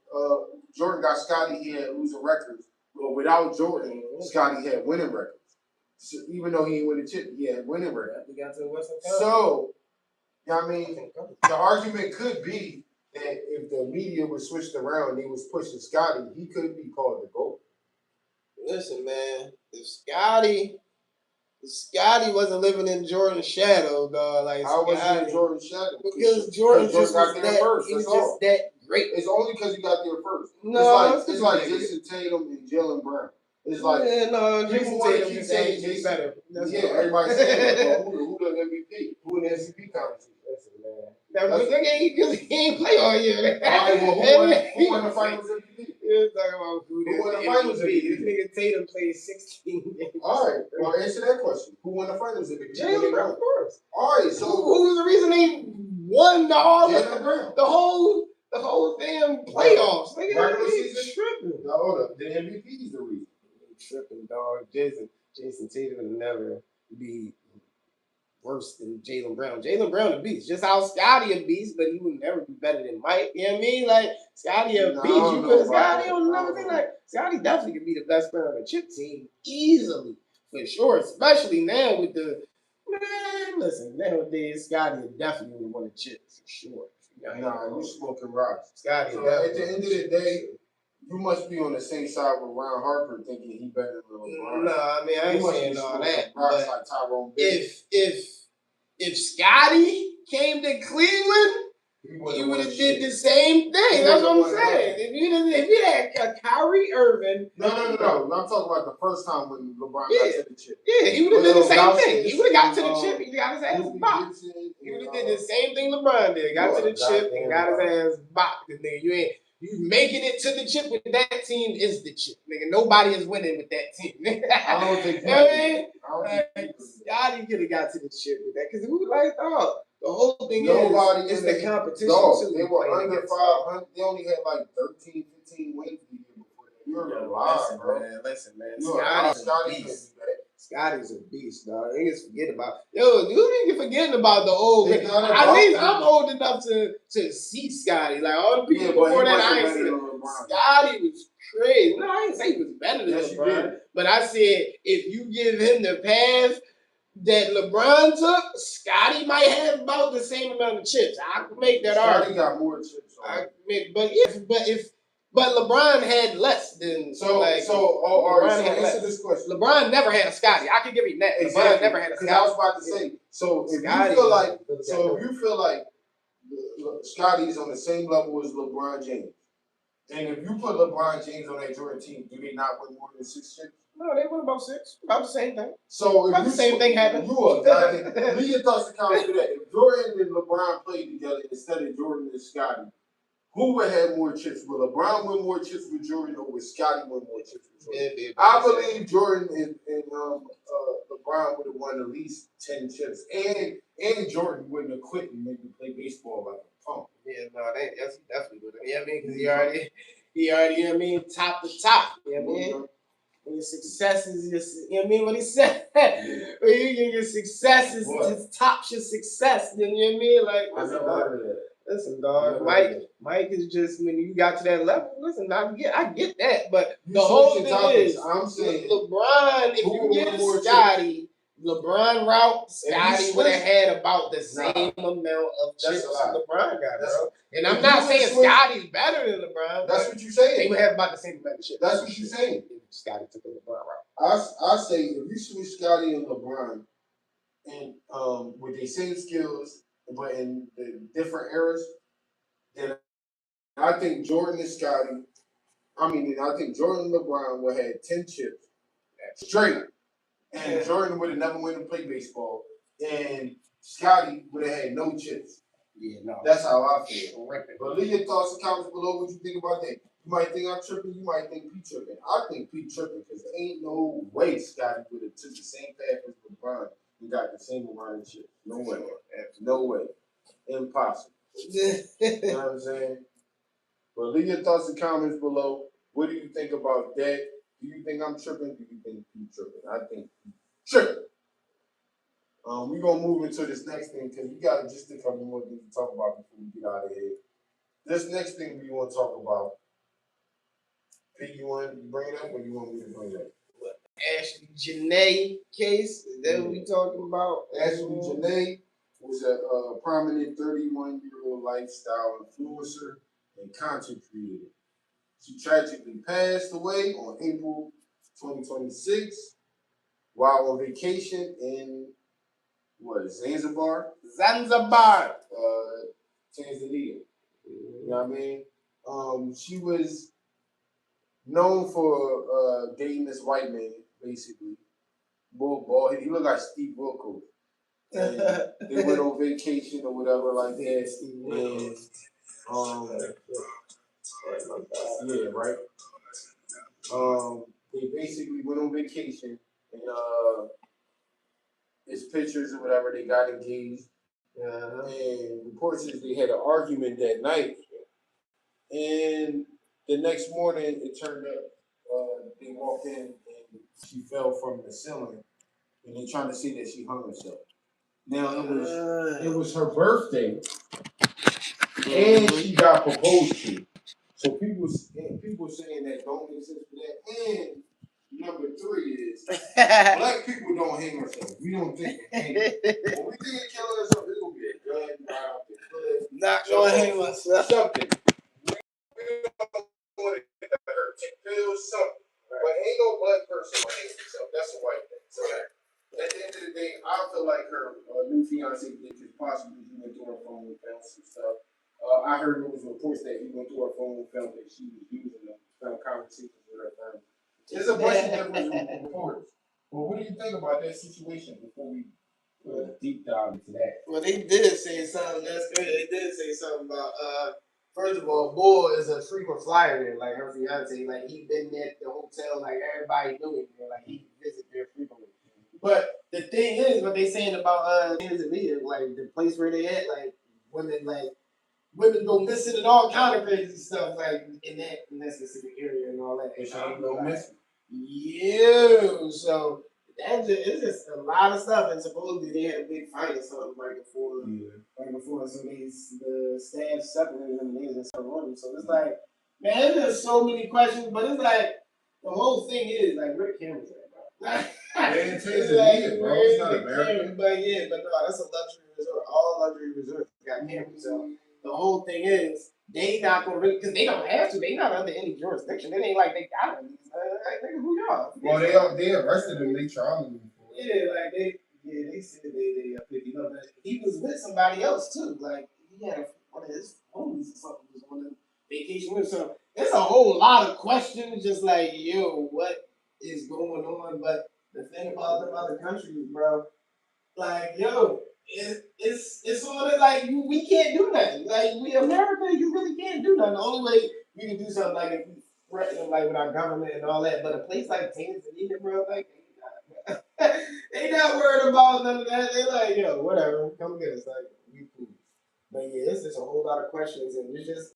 Speaker 1: Jordan got Scottie, he had losing records. But without Jordan, Scottie had winning records. So even though he didn't win the chip, he had winning records.
Speaker 2: We got to the Western Conference.
Speaker 1: So, you know what I mean? The argument could be that if the media was switched around and he was pushing Scottie, he could be called the GOAT.
Speaker 2: Listen, man, if Scottie wasn't living in Jordan's shadow, dog. Like,
Speaker 1: how was he in Jordan's shadow?
Speaker 2: Because Jordan just
Speaker 1: got there first.
Speaker 2: He was just that great.
Speaker 1: It's only because he got there first.
Speaker 2: No,
Speaker 1: it's like Jason Tatum and Jalen Brown. It's like
Speaker 2: Jason Tatum is saying better.
Speaker 1: Everybody saying who the MVP? Who in the MVP conversation?
Speaker 2: Listen, man. Because he ain't play all year.
Speaker 1: All right, well, who won the finals MVP?
Speaker 2: You're talking about who
Speaker 1: won the finals MVP?
Speaker 2: This nigga Tatum played 16 games.
Speaker 1: All right, well, answer that question. Who won the finals MVP?
Speaker 2: Jalen Brown, of course.
Speaker 1: All right, so
Speaker 2: who was the reason they won the whole damn playoffs?
Speaker 1: Regular season
Speaker 2: tripping.
Speaker 1: No, hold up. The MVP is the reason.
Speaker 2: Tripping, dog. Jason Tatum would never be worse than Jalen Brown. Jalen Brown a beast. Just how Scottie a beast, but he would never be better than Mike. You know what I mean? Like, Scottie a beast. You put Scottie on another thing. Like, Scottie definitely could be the best player on the chip team. Easily. For sure. Especially now with the... Man, listen. Nowadays, Scottie definitely would win a chip. For sure.
Speaker 1: Nah, you smoking rocks.
Speaker 2: Scottie.
Speaker 1: So at the end of the day, You must be on the same side with Ron Harper, thinking he better than LeBron.
Speaker 2: No, I mean I ain't saying all that. But
Speaker 1: like Tyrone
Speaker 2: if Scotty came to Cleveland, he would have did the same thing. That's what I'm saying. If you had a Kyrie Irving,
Speaker 1: no. I'm talking about the first time when LeBron got to the chip.
Speaker 2: Yeah, he would have did the same thing. He would have got to the chip. He got his ass bopped. He would have did the same thing LeBron did. Got to the chip and got his ass bopped. Nigga, you making it to the chip with that team is the chip, nigga. Nobody is winning with that team.
Speaker 1: I don't think.
Speaker 2: Scotty could have got to the chip with that because who like the whole thing is the competition too.
Speaker 1: They were under 500. They only had like 13, 15 wins the year before that. You're alive, bro.
Speaker 2: Listen, man.
Speaker 1: Scotty's
Speaker 2: a beast, dog. Niggas forget about you niggas forgetting about the old. At least I'm old enough to see Scotty. Like all the people before that, I ain't seen. Scotty was crazy. No, I didn't say he was better than LeBron, but I said if you give him the path that LeBron took, Scotty might have about the same amount of chips. I can make that argument.
Speaker 1: Scotty got more chips.
Speaker 2: But LeBron had less than
Speaker 1: answer this question.
Speaker 2: LeBron never had a Scotty. I can give you that.
Speaker 1: Exactly.
Speaker 2: LeBron never had a Scotty.
Speaker 1: I was about to say. So if you feel like Scotty's on the same level as LeBron James, and if you put LeBron James on that Jordan team, do they not win more than 6 chips?
Speaker 2: No, they won about 6. About the same thing.
Speaker 1: So
Speaker 2: about the same thing happened.
Speaker 1: Leave your thoughts to comment to that. If Jordan and LeBron played together instead of Jordan and Scotty, who would have more chips? Would LeBron win more chips with Jordan, or would Scotty win more chips with Jordan? I believe Jordan and LeBron would have won at least 10 chips, and Jordan wouldn't have quit and maybe play baseball like a punk.
Speaker 2: Yeah, no, that's definitely good. You know what I mean? Because he already, you know what I mean, top to top. You know what I mean? When your success is just, you know what I mean? What he said, when you get your success is just tops your success. You know what I mean? Like, listen, dog. Mike is just when you got to that level. Listen, I get that, but the whole thing is,
Speaker 1: I'm saying
Speaker 2: LeBron. If you get Scotty, LeBron route, Scotty would have had about the same amount of chips LeBron got, bro. And I'm not saying Scotty's better than LeBron.
Speaker 1: That's what you're saying.
Speaker 2: They would have about the same amount of chips.
Speaker 1: That's what you're saying.
Speaker 2: Scotty took the LeBron route.
Speaker 1: I say if you switch Scotty and LeBron, and with the same skills, but in the different eras, then I think Jordan and Scotty. I think Jordan and LeBron would have had 10 chips straight. And Jordan would have never went and played baseball. And Scotty would have had no chips.
Speaker 2: Yeah, no.
Speaker 1: That's how I feel. But leave your thoughts and comments below what you think about that. You might think I'm tripping. You might think Pete tripping. I think Pete tripping because there ain't no way Scotty would have took the same path as LeBron and got the same amount of chips. No way. No way. Impossible. You know what I'm saying? But leave your thoughts and comments below. What do you think about that? Do you think I'm tripping? Do you think Pete tripping? I think Pete tripping. We're going to move into this next thing because we got just a couple more things to talk about before we get out of here. This next thing we want to talk about. Pete, you want to bring it up or you want me to bring it up?
Speaker 2: Ashley Janae case? Is that what we talking about?
Speaker 1: Ashley Janae was a prominent 31-year-old lifestyle influencer and content creator. She tragically passed away on April 2026 while on vacation in Zanzibar?
Speaker 2: Zanzibar.
Speaker 1: Tanzania. You know what I mean? She was known for dating this white man, basically. Bald. He looked like Steve Wilkos. And they went on vacation or whatever like that. And yeah, right. They basically went on vacation and it's pictures or whatever. They got engaged. And reports is they had an argument that night. And the next morning, it turned up, they walked in and she fell from the ceiling. And they're trying to say that she hung herself. Now, it was her birthday. And she got proposed to. So people saying that don't make sense for that. And number 3 is black people don't hang ourselves. We don't think hang. When we think of killing ourselves, it's gonna be a gun right out the cliff.
Speaker 2: Not gonna hang myself.
Speaker 1: Something. We don't want to hurt person might hate herself. That's a white thing. So at the end of the day, I feel like her new fiance did because possibly he went through her phone and found some stuff. I heard there was reports that he went through her phone and found that she was using them, found conversations with her family. There's a bunch of different reports. Well, what do you think about that situation before we put a deep dive into that?
Speaker 2: Well, they did say something. That's good. They did say something about first of all, Bull is a frequent flyer there. Like her fiance, like he been there at the hotel. Like everybody knew him there. Like he visit there frequently. But the thing is, what they saying about Tanzania, like the place where they at, women go missing and all kind of crazy stuff, like in that specific area and all that.
Speaker 1: And she ain't go missing.
Speaker 2: Yeah, so it's just a lot of stuff, and supposedly they had a big fight or something right before. So the staff separated them and they was in some room. So it's like, man, there's so many questions, but it's like the whole thing is like where the cameras at, bro?
Speaker 1: It's like, bro. It's not American.
Speaker 2: But no, that's a luxury resort. All luxury resorts got cameras. So the whole thing is they not gonna really, because they don't have to. They not under any jurisdiction. It ain't like they got them. Like, nigga, who y'all?
Speaker 1: Well, they arrested him. They tried him.
Speaker 2: Yeah, like they said they picked him up. But he was with somebody else too. Like he had one of his homies or something was on a vacation with him. So there's a whole lot of questions. Just like, yo, what is going on? But the thing about them other countries, bro, like, yo, it's sort of like we can't do nothing. Like we America, you really can't do nothing. The only way we can do something like if we threaten them like with our government and all that. But a place like Tanzania, bro, like they not worried about none of that. They like, yo, whatever, come get us. Like we cool. But yeah, it's just a whole lot of questions, and we just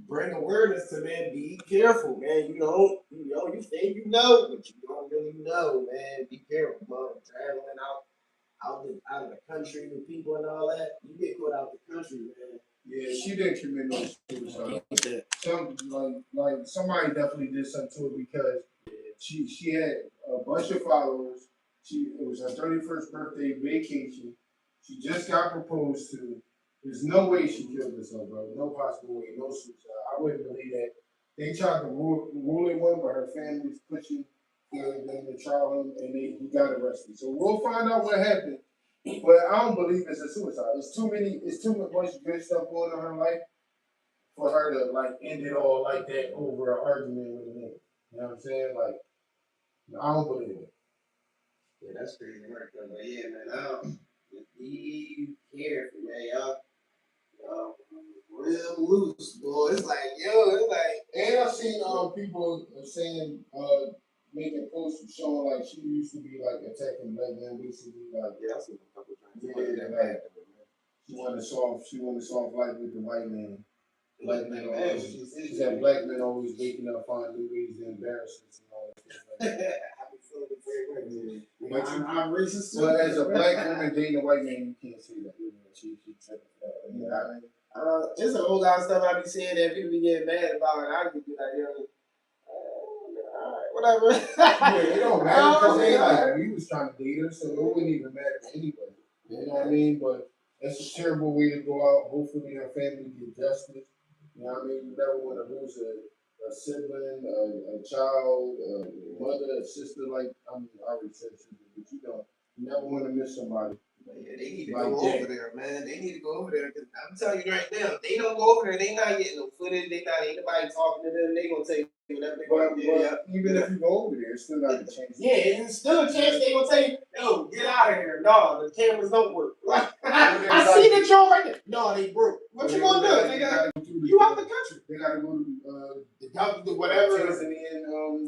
Speaker 2: bring awareness to, man. Be careful, man. You think you know, but you don't really know, man. Be careful, man. Traveling out of the country with people and all that, you get caught out the country, man.
Speaker 1: Yeah, she didn't commit no suicide. Like somebody definitely did something to her because she had a bunch of followers. It was her 31st birthday vacation. She just got proposed to. There's no way she killed herself, bro. No possible way, no suicide. I wouldn't believe that. They tried to rule it one, but her family's pushing them to trial him, and he got arrested. So we'll find out what happened. But I don't believe it's a suicide. It's too much good stuff going on in her life for her to like end it all like that over an argument with a nigga. You know what I'm saying? Like, I don't believe it.
Speaker 2: Yeah, that's crazy work, though. But yeah, man, be careful, man. Y'all real loose, boy. It's like,
Speaker 1: and I've seen people saying making posts showing like she used to be like attacking black men recently, like
Speaker 2: yeah, I've seen a couple times.
Speaker 1: yeah, like she wanted to soft life with the white man. Black men always, she said black men always waking up find new ways to embarrass us and all that.
Speaker 2: I be feeling it very well. I'm racist too.
Speaker 1: Well, as a black woman dating a white man, you can't say that. She said that.
Speaker 2: There's a whole lot of stuff I be seeing that people be getting mad about, and I could be like, yo, whatever.
Speaker 1: Yeah, it don't matter because they like we was trying to date her, so it wouldn't even matter anyway. You know what I mean? But that's a terrible way to go out. Hopefully, her family get justice. You know what I mean? You never want to lose a sibling, a child, a mother, a sister. Like I already said sister, but you never want to miss somebody.
Speaker 2: Yeah, they need to go over there, man. They need to go over there. Cause I'm telling you right now, if they don't go over there, they not getting no footage. Ain't nobody talking to them. They gonna tell you whatever they want to do.
Speaker 1: Even if you go over there, it's still not a chance.
Speaker 2: Yeah, it's still a chance they gonna tell you, yo, get out of here. No, the cameras don't work. I see that y'all right there. No, they broke. What you gonna do? You out the country.
Speaker 1: They gotta go to
Speaker 2: the whatever
Speaker 1: Tanzanian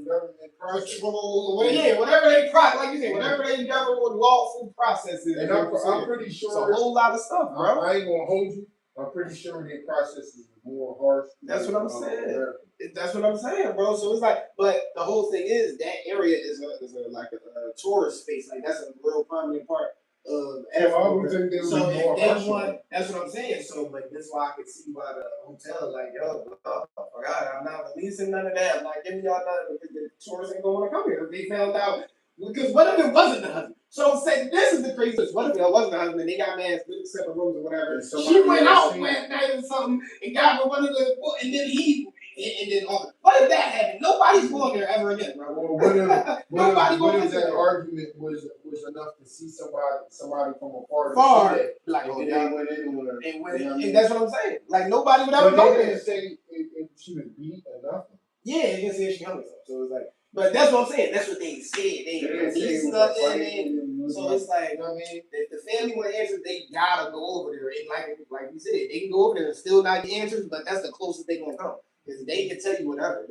Speaker 1: government
Speaker 2: control. Whatever they like you said, whatever they government lawful process is.
Speaker 1: And I'm pretty sure
Speaker 2: it's a whole lot of stuff, bro.
Speaker 1: I ain't gonna hold you. I'm pretty sure their process is more harsh.
Speaker 2: That's what I'm saying. That's what I'm saying, bro. So it's like, but the whole thing is that area is like a tourist space. Like that's a real prominent part of Africa. So if they want, that's what I'm saying. So, but that's why I could see why the hotel like, yo, forgot I'm not releasing none of that. I'm not giving y'all none because the tourists ain't gonna want to come here. If they found out, because what if it wasn't the husband? So say this is the craziest. What if it wasn't the husband? They got mad split separate rooms or whatever. She went out last night or something and got with one of the, and then What if that happened? Nobody's going there ever again, bro.
Speaker 1: Well, what if that argument was enough to see somebody from afar to see that,
Speaker 2: like,
Speaker 1: and then they went in
Speaker 2: and that's what I'm saying. Like nobody would ever
Speaker 1: go
Speaker 2: there.
Speaker 1: They didn't say if she was beat or nothing.
Speaker 2: Yeah, they didn't say she hung herself. So it's like, but that's what I'm saying. That's what they said. They didn't say nothing. So it's like, you know what I mean? If the family want answers, they gotta go over there. And like we said, they can go over there and still not get answers, but that's the closest they gonna come. Because they can tell you whatever.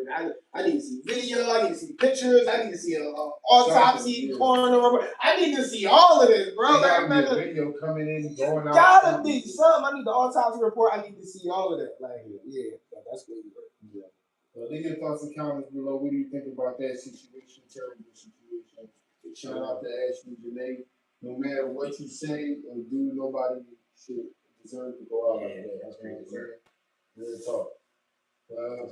Speaker 2: I need to see video, I need to see pictures, I need to see an autopsy, coroner. I need to see all of this, bro.
Speaker 1: Like, I remember video coming in, going out.
Speaker 2: Gotta be something. I need the autopsy report. I need to see all of that. Like, yeah, that's good.
Speaker 1: Yeah. So leave your thoughts and comments below. What do you think about that situation? Terrible situation. Shout out to Ashley Janae. No matter what you say or do, nobody should deserve to go out like that. That's what I'm saying. Real talk.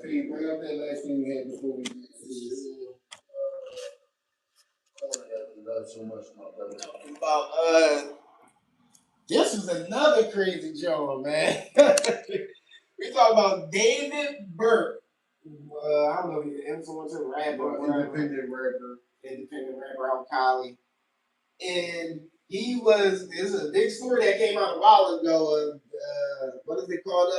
Speaker 1: Pete, bring up that last thing we had before we get to this. I love so much, my brother.
Speaker 2: Talking about this is another crazy joke, man. We talk about David Burke. I don't know if he's an influencer, rapper,
Speaker 1: independent
Speaker 2: rapper out of Cali. And this is a big story that came out a while ago of, what is it called?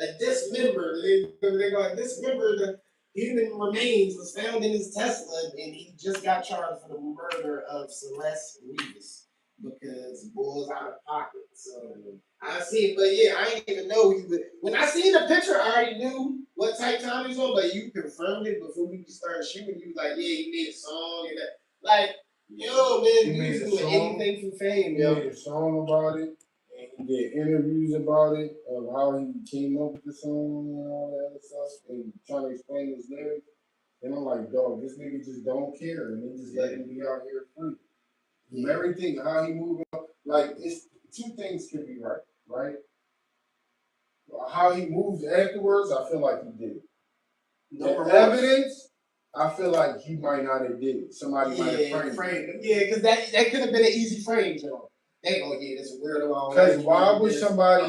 Speaker 2: A dismember. They're going to dismember the human remains was found in his Tesla, and he just got charged for the murder of Celeste Reeves because the boy's out of pocket. So I see it, but yeah, I didn't even know he was. When I seen the picture, I already knew what type time he was on, but you confirmed it before we started shooting. You was like, yeah, he made a song and that. Like, yo, man, he's doing anything for fame, yo.
Speaker 1: He made a song about it. And he did interviews about it, of how he came up with the song and all that other stuff, and trying to explain his lyrics. And I'm like, dog, this nigga just don't care, and they just let him be out here free. Yeah. Everything, how he moving up, like, it's two things can be right? How he moves afterwards, I feel like he did it. The evidence, I feel like he might not have did it. Somebody might have framed him.
Speaker 2: Yeah, because that could have been an easy frame, Joe. They go, yeah, that's a weirdo.
Speaker 1: Because why would somebody,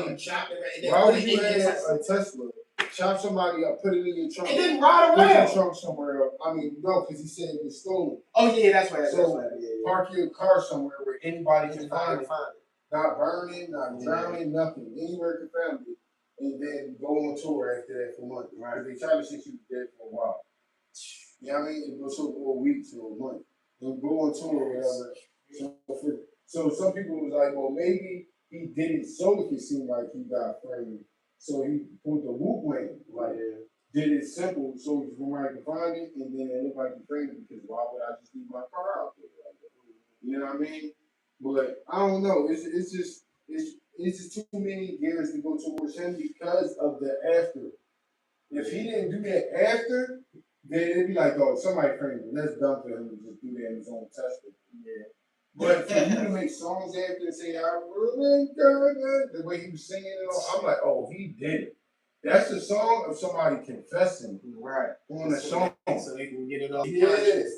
Speaker 1: why would you have a Tesla, chop somebody up, put it in your trunk,
Speaker 2: and then ride around?
Speaker 1: Put your trunk somewhere else. I mean, no, because he said it was stolen.
Speaker 2: Oh, yeah, that's right.
Speaker 1: So, park your car somewhere where anybody can find it. Not burning, not drowning, nothing. Anywhere can find it. And then go on tour after that for months. Right? They try to sit you dead for a while. You know what I mean? It goes for weeks or a month. Then go on tour or whatever. So some people was like, well, maybe he did it so it could seem like he got framed. So he put the whoop lane, like did it simple so somebody can find it, and then it looked like he framed it because why would I just leave my car out there like that? You know what I mean? But I don't know. It's just too many gears to go towards him because of the after. If he didn't do that after, then it'd be like, oh, somebody framed him. That's dumb for him to just do that in his own Tesla. Yeah. But for you to make songs after and say, I really good, the way he was singing it all, I'm like, oh, he did it. That's the song of somebody confessing.
Speaker 2: Right.
Speaker 1: On a song.
Speaker 2: So they can get it off. Yeah.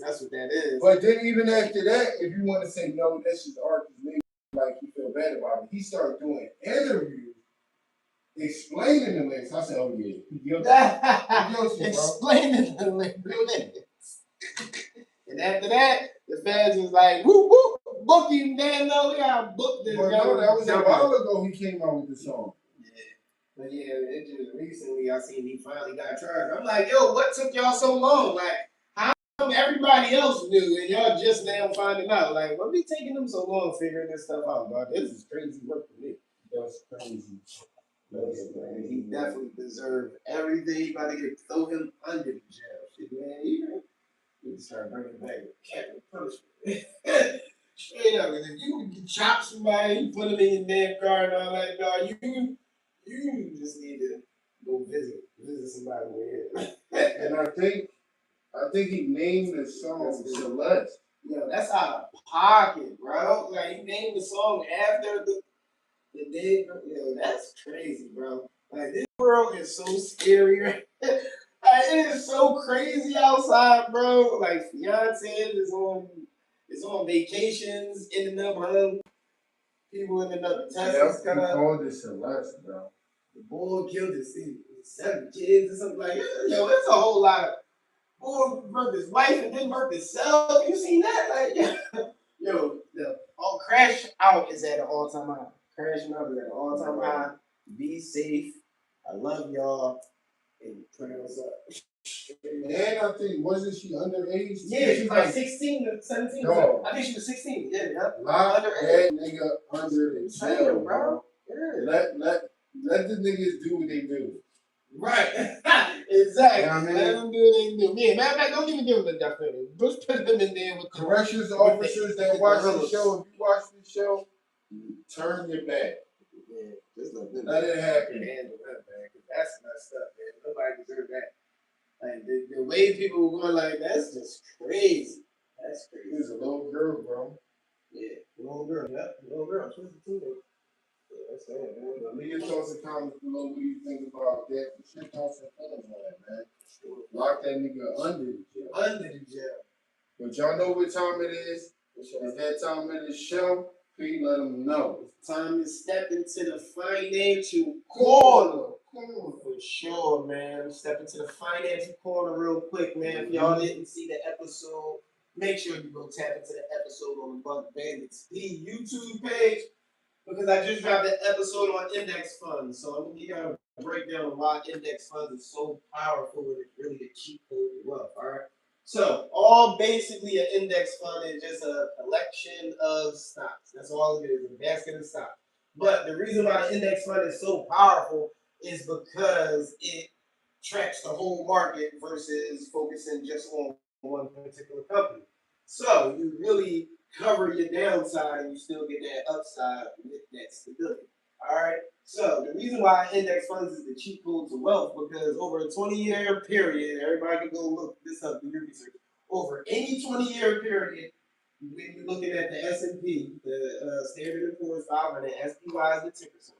Speaker 2: That's what that is.
Speaker 1: But then even after that, if you want to say, no, that's just art, because maybe like you feel bad about it, he started doing interviews explaining the lyrics. I said, oh, yeah. He guilty,
Speaker 2: explaining the lyrics. And after that, the fans was like, whoop, whoop, book him, damn, no, we gotta book this guy.
Speaker 1: No, that was a while ago he came out with the song.
Speaker 2: Yeah. But yeah, it just recently I seen he finally got charged. I'm like, yo, what took y'all so long? Like, how come everybody else knew and y'all just now finding out? Like, what be taking them so long figuring this stuff out, dog? This is crazy work for me.
Speaker 1: That's crazy.
Speaker 2: He definitely deserved everything. You about to throw him under the jail. Shit, man, we can start bringing back capital punishment. Straight up, and if you chop somebody, you put them in your damn car and all that, dog, you just need to go visit somebody over here.
Speaker 1: And I think he named the song Celeste.
Speaker 2: Yo, that's out of pocket, bro. Like, he named the song after the day. Yo, that's crazy, bro. Like, this world is so scary, right? It is so crazy outside, bro. Like, fiance is on vacations, ending up home. People ending up in Texas.
Speaker 1: He called it Celeste, bro.
Speaker 2: The boy killed his 7 kids or something like that. Yo, it's a whole lot. Boy murked his wife and then murked himself. You seen that? Like, yo, crash out is at an all-time high. Crashing out is at an all-time high. Be safe. I love y'all. And pray us up.
Speaker 1: And I think, wasn't she underage?
Speaker 2: Yeah, she was like 16 to 17. No. I think she was 16. Yeah.
Speaker 1: Lock that nigga under the jail, bro.
Speaker 2: Yeah.
Speaker 1: Let the niggas do what they do.
Speaker 2: Right. Exactly.
Speaker 1: You know what I mean?
Speaker 2: Let them do what they do. Yeah, matter of fact, don't even give them the death penalty. Just put them in there with the
Speaker 1: corrections officers that watch the show. If you watch the show, turn your back.
Speaker 2: Yeah, just
Speaker 1: let it happen.
Speaker 2: Handle that, man. Cause that's messed up, man. Nobody deserves that. Like the way people were going, like that's just crazy. That's crazy.
Speaker 1: It was a little girl, bro.
Speaker 2: Yeah, little girl. Yep, little girl. She was a teenager. Yeah, that's it, man.
Speaker 1: Leave your thoughts and comments below. What do you think about that? What's your thoughts and feelings on that, man? Lock that nigga under the jail.
Speaker 2: Under the jail.
Speaker 1: But y'all know what time it is. It's that time of the show. Please let them know.
Speaker 2: It's time to step into the financial corner. For sure, man. Step into the financial corner real quick, man. If y'all didn't see the episode, make sure you go tap into the episode on the Bandit's YouTube page. Because I just dropped an episode on index funds. So I'm going to give y'all a breakdown of why index funds is so powerful and it's really a cheat code to wealth. All right. So all basically an index fund is just a collection of stocks. That's all it is, a basket of stocks. But the reason why the index fund is so powerful is because it tracks the whole market versus focusing just on one particular company. So you really cover your downside and you still get that upside with that stability. All right. So the reason why index funds is the cheat code to wealth because over a 20-year period, everybody can go look this up, do your research. Over any 20-year period, when you're looking at the S&P, the Standard & Poor's 500, SPY is the ticker symbol.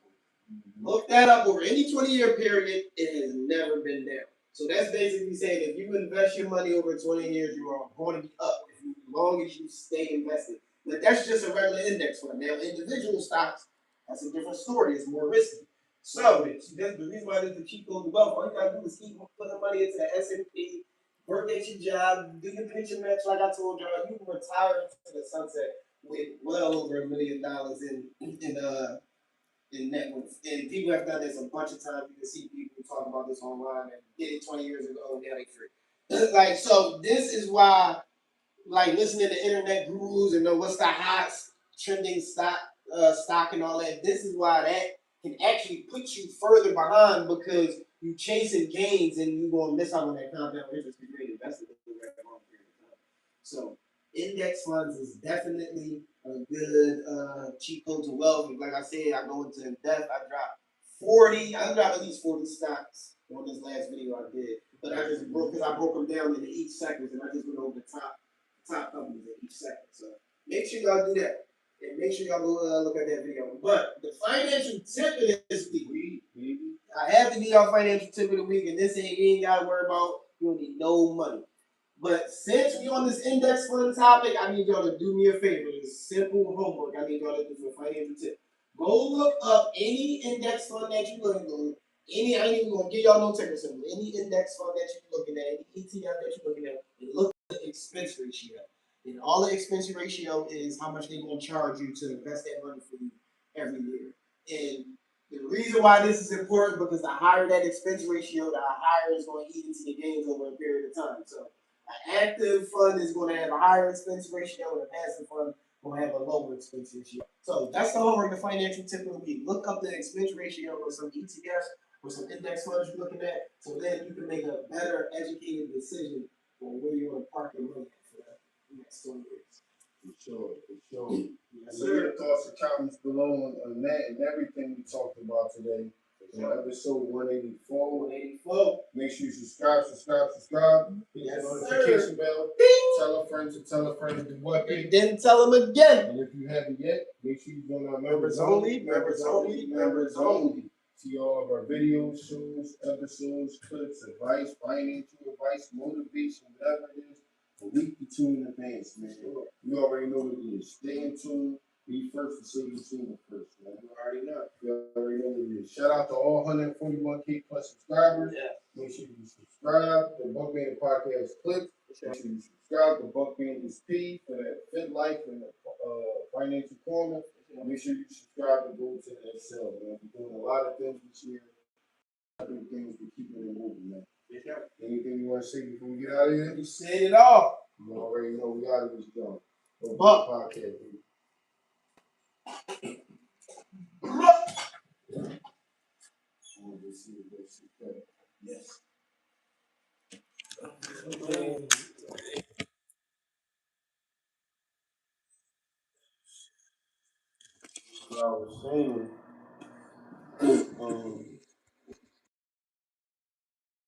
Speaker 2: Look that up. Over any 20-year period, it has never been down. So that's basically saying if you invest your money over 20 years, you are going to be up as long as you stay invested. But that's just a regular index fund. Now, individual stocks, that's a different story. It's more risky. So that's the reason why there's the cheat code to wealth. All you gotta do is keep putting money into the S&P, work at your job, do your pension match like I told y'all. You can retire into the sunset with well over $1 million in net worth. And people have done this a bunch of times. You can see people talk about this online and did it 20 years ago and now they free. Like, so this is why, like, listening to internet gurus and know what's the hot trending stock and all that, this is why that can actually put you further behind because you chasing gains and you're going to miss out on that compound interest to great investment over a long period of time. So index funds is definitely a good cheat code to wealth. And like I said, I go into depth. I dropped at least 40 stocks on this last video I did. But I just broke them down into each sector and I just went over the top companies in each sector. So make sure y'all do that. And make sure y'all go look at that video. But the financial tip of this week, I have to be y'all financial tip of the week, and this ain't you ain't gotta worry about. You don't need no money. But since we on this index fund topic, I need y'all to do me a favor. It's simple homework. I need y'all to do for a financial tip. Go look up any index fund that you're looking at. I ain't even gonna give y'all no ticker symbol. Any index fund that you're looking at, any ETF that you're looking at, and look at the expense ratio. And all the expense ratio is how much they're going to charge you to invest that money for you every year. And the reason why this is important because the higher that expense ratio, the higher it's going to eat into your gains over a period of time. So an active fund is going to have a higher expense ratio and a passive fund will have a lower expense ratio. So that's the homework, the financial tip of the week. Look up the expense ratio of some ETFs or some index funds you're looking at so then you can make a better educated decision on where you want to park your money for that. Next 20 years.
Speaker 1: For sure. Yes, sir. Your thoughts and comments below on that and everything we talked about today. On episode 184. Make sure you subscribe. Hit the notification bell. Ding. Tell a friend to do what?
Speaker 2: Then tell them again.
Speaker 1: And if you haven't yet, make sure you join our members only. See all of our videos, shows, episodes, clips, advice, financial advice, motivation, whatever it is. A week to 2 in advance, man. You already know what it is. Stay in tune. Be first to say you've seen it first, man.
Speaker 2: You already know.
Speaker 1: You already know what it is. Shout out to all 141K plus subscribers.
Speaker 2: Yeah.
Speaker 1: Make sure you subscribe. The Bunk Bandit Podcast click. Make sure you subscribe to Bunk Bandit P for that fit life and financial corner. Make sure you subscribe and go to the Excel, man. We're doing a lot of things this year. I think things to keep it moving, man. Anything you want to say before we get out of here?
Speaker 2: You said it all.
Speaker 1: You already know we out of this joint.
Speaker 2: Buck.
Speaker 1: Podcast, baby.
Speaker 2: Yes.
Speaker 1: I was saying,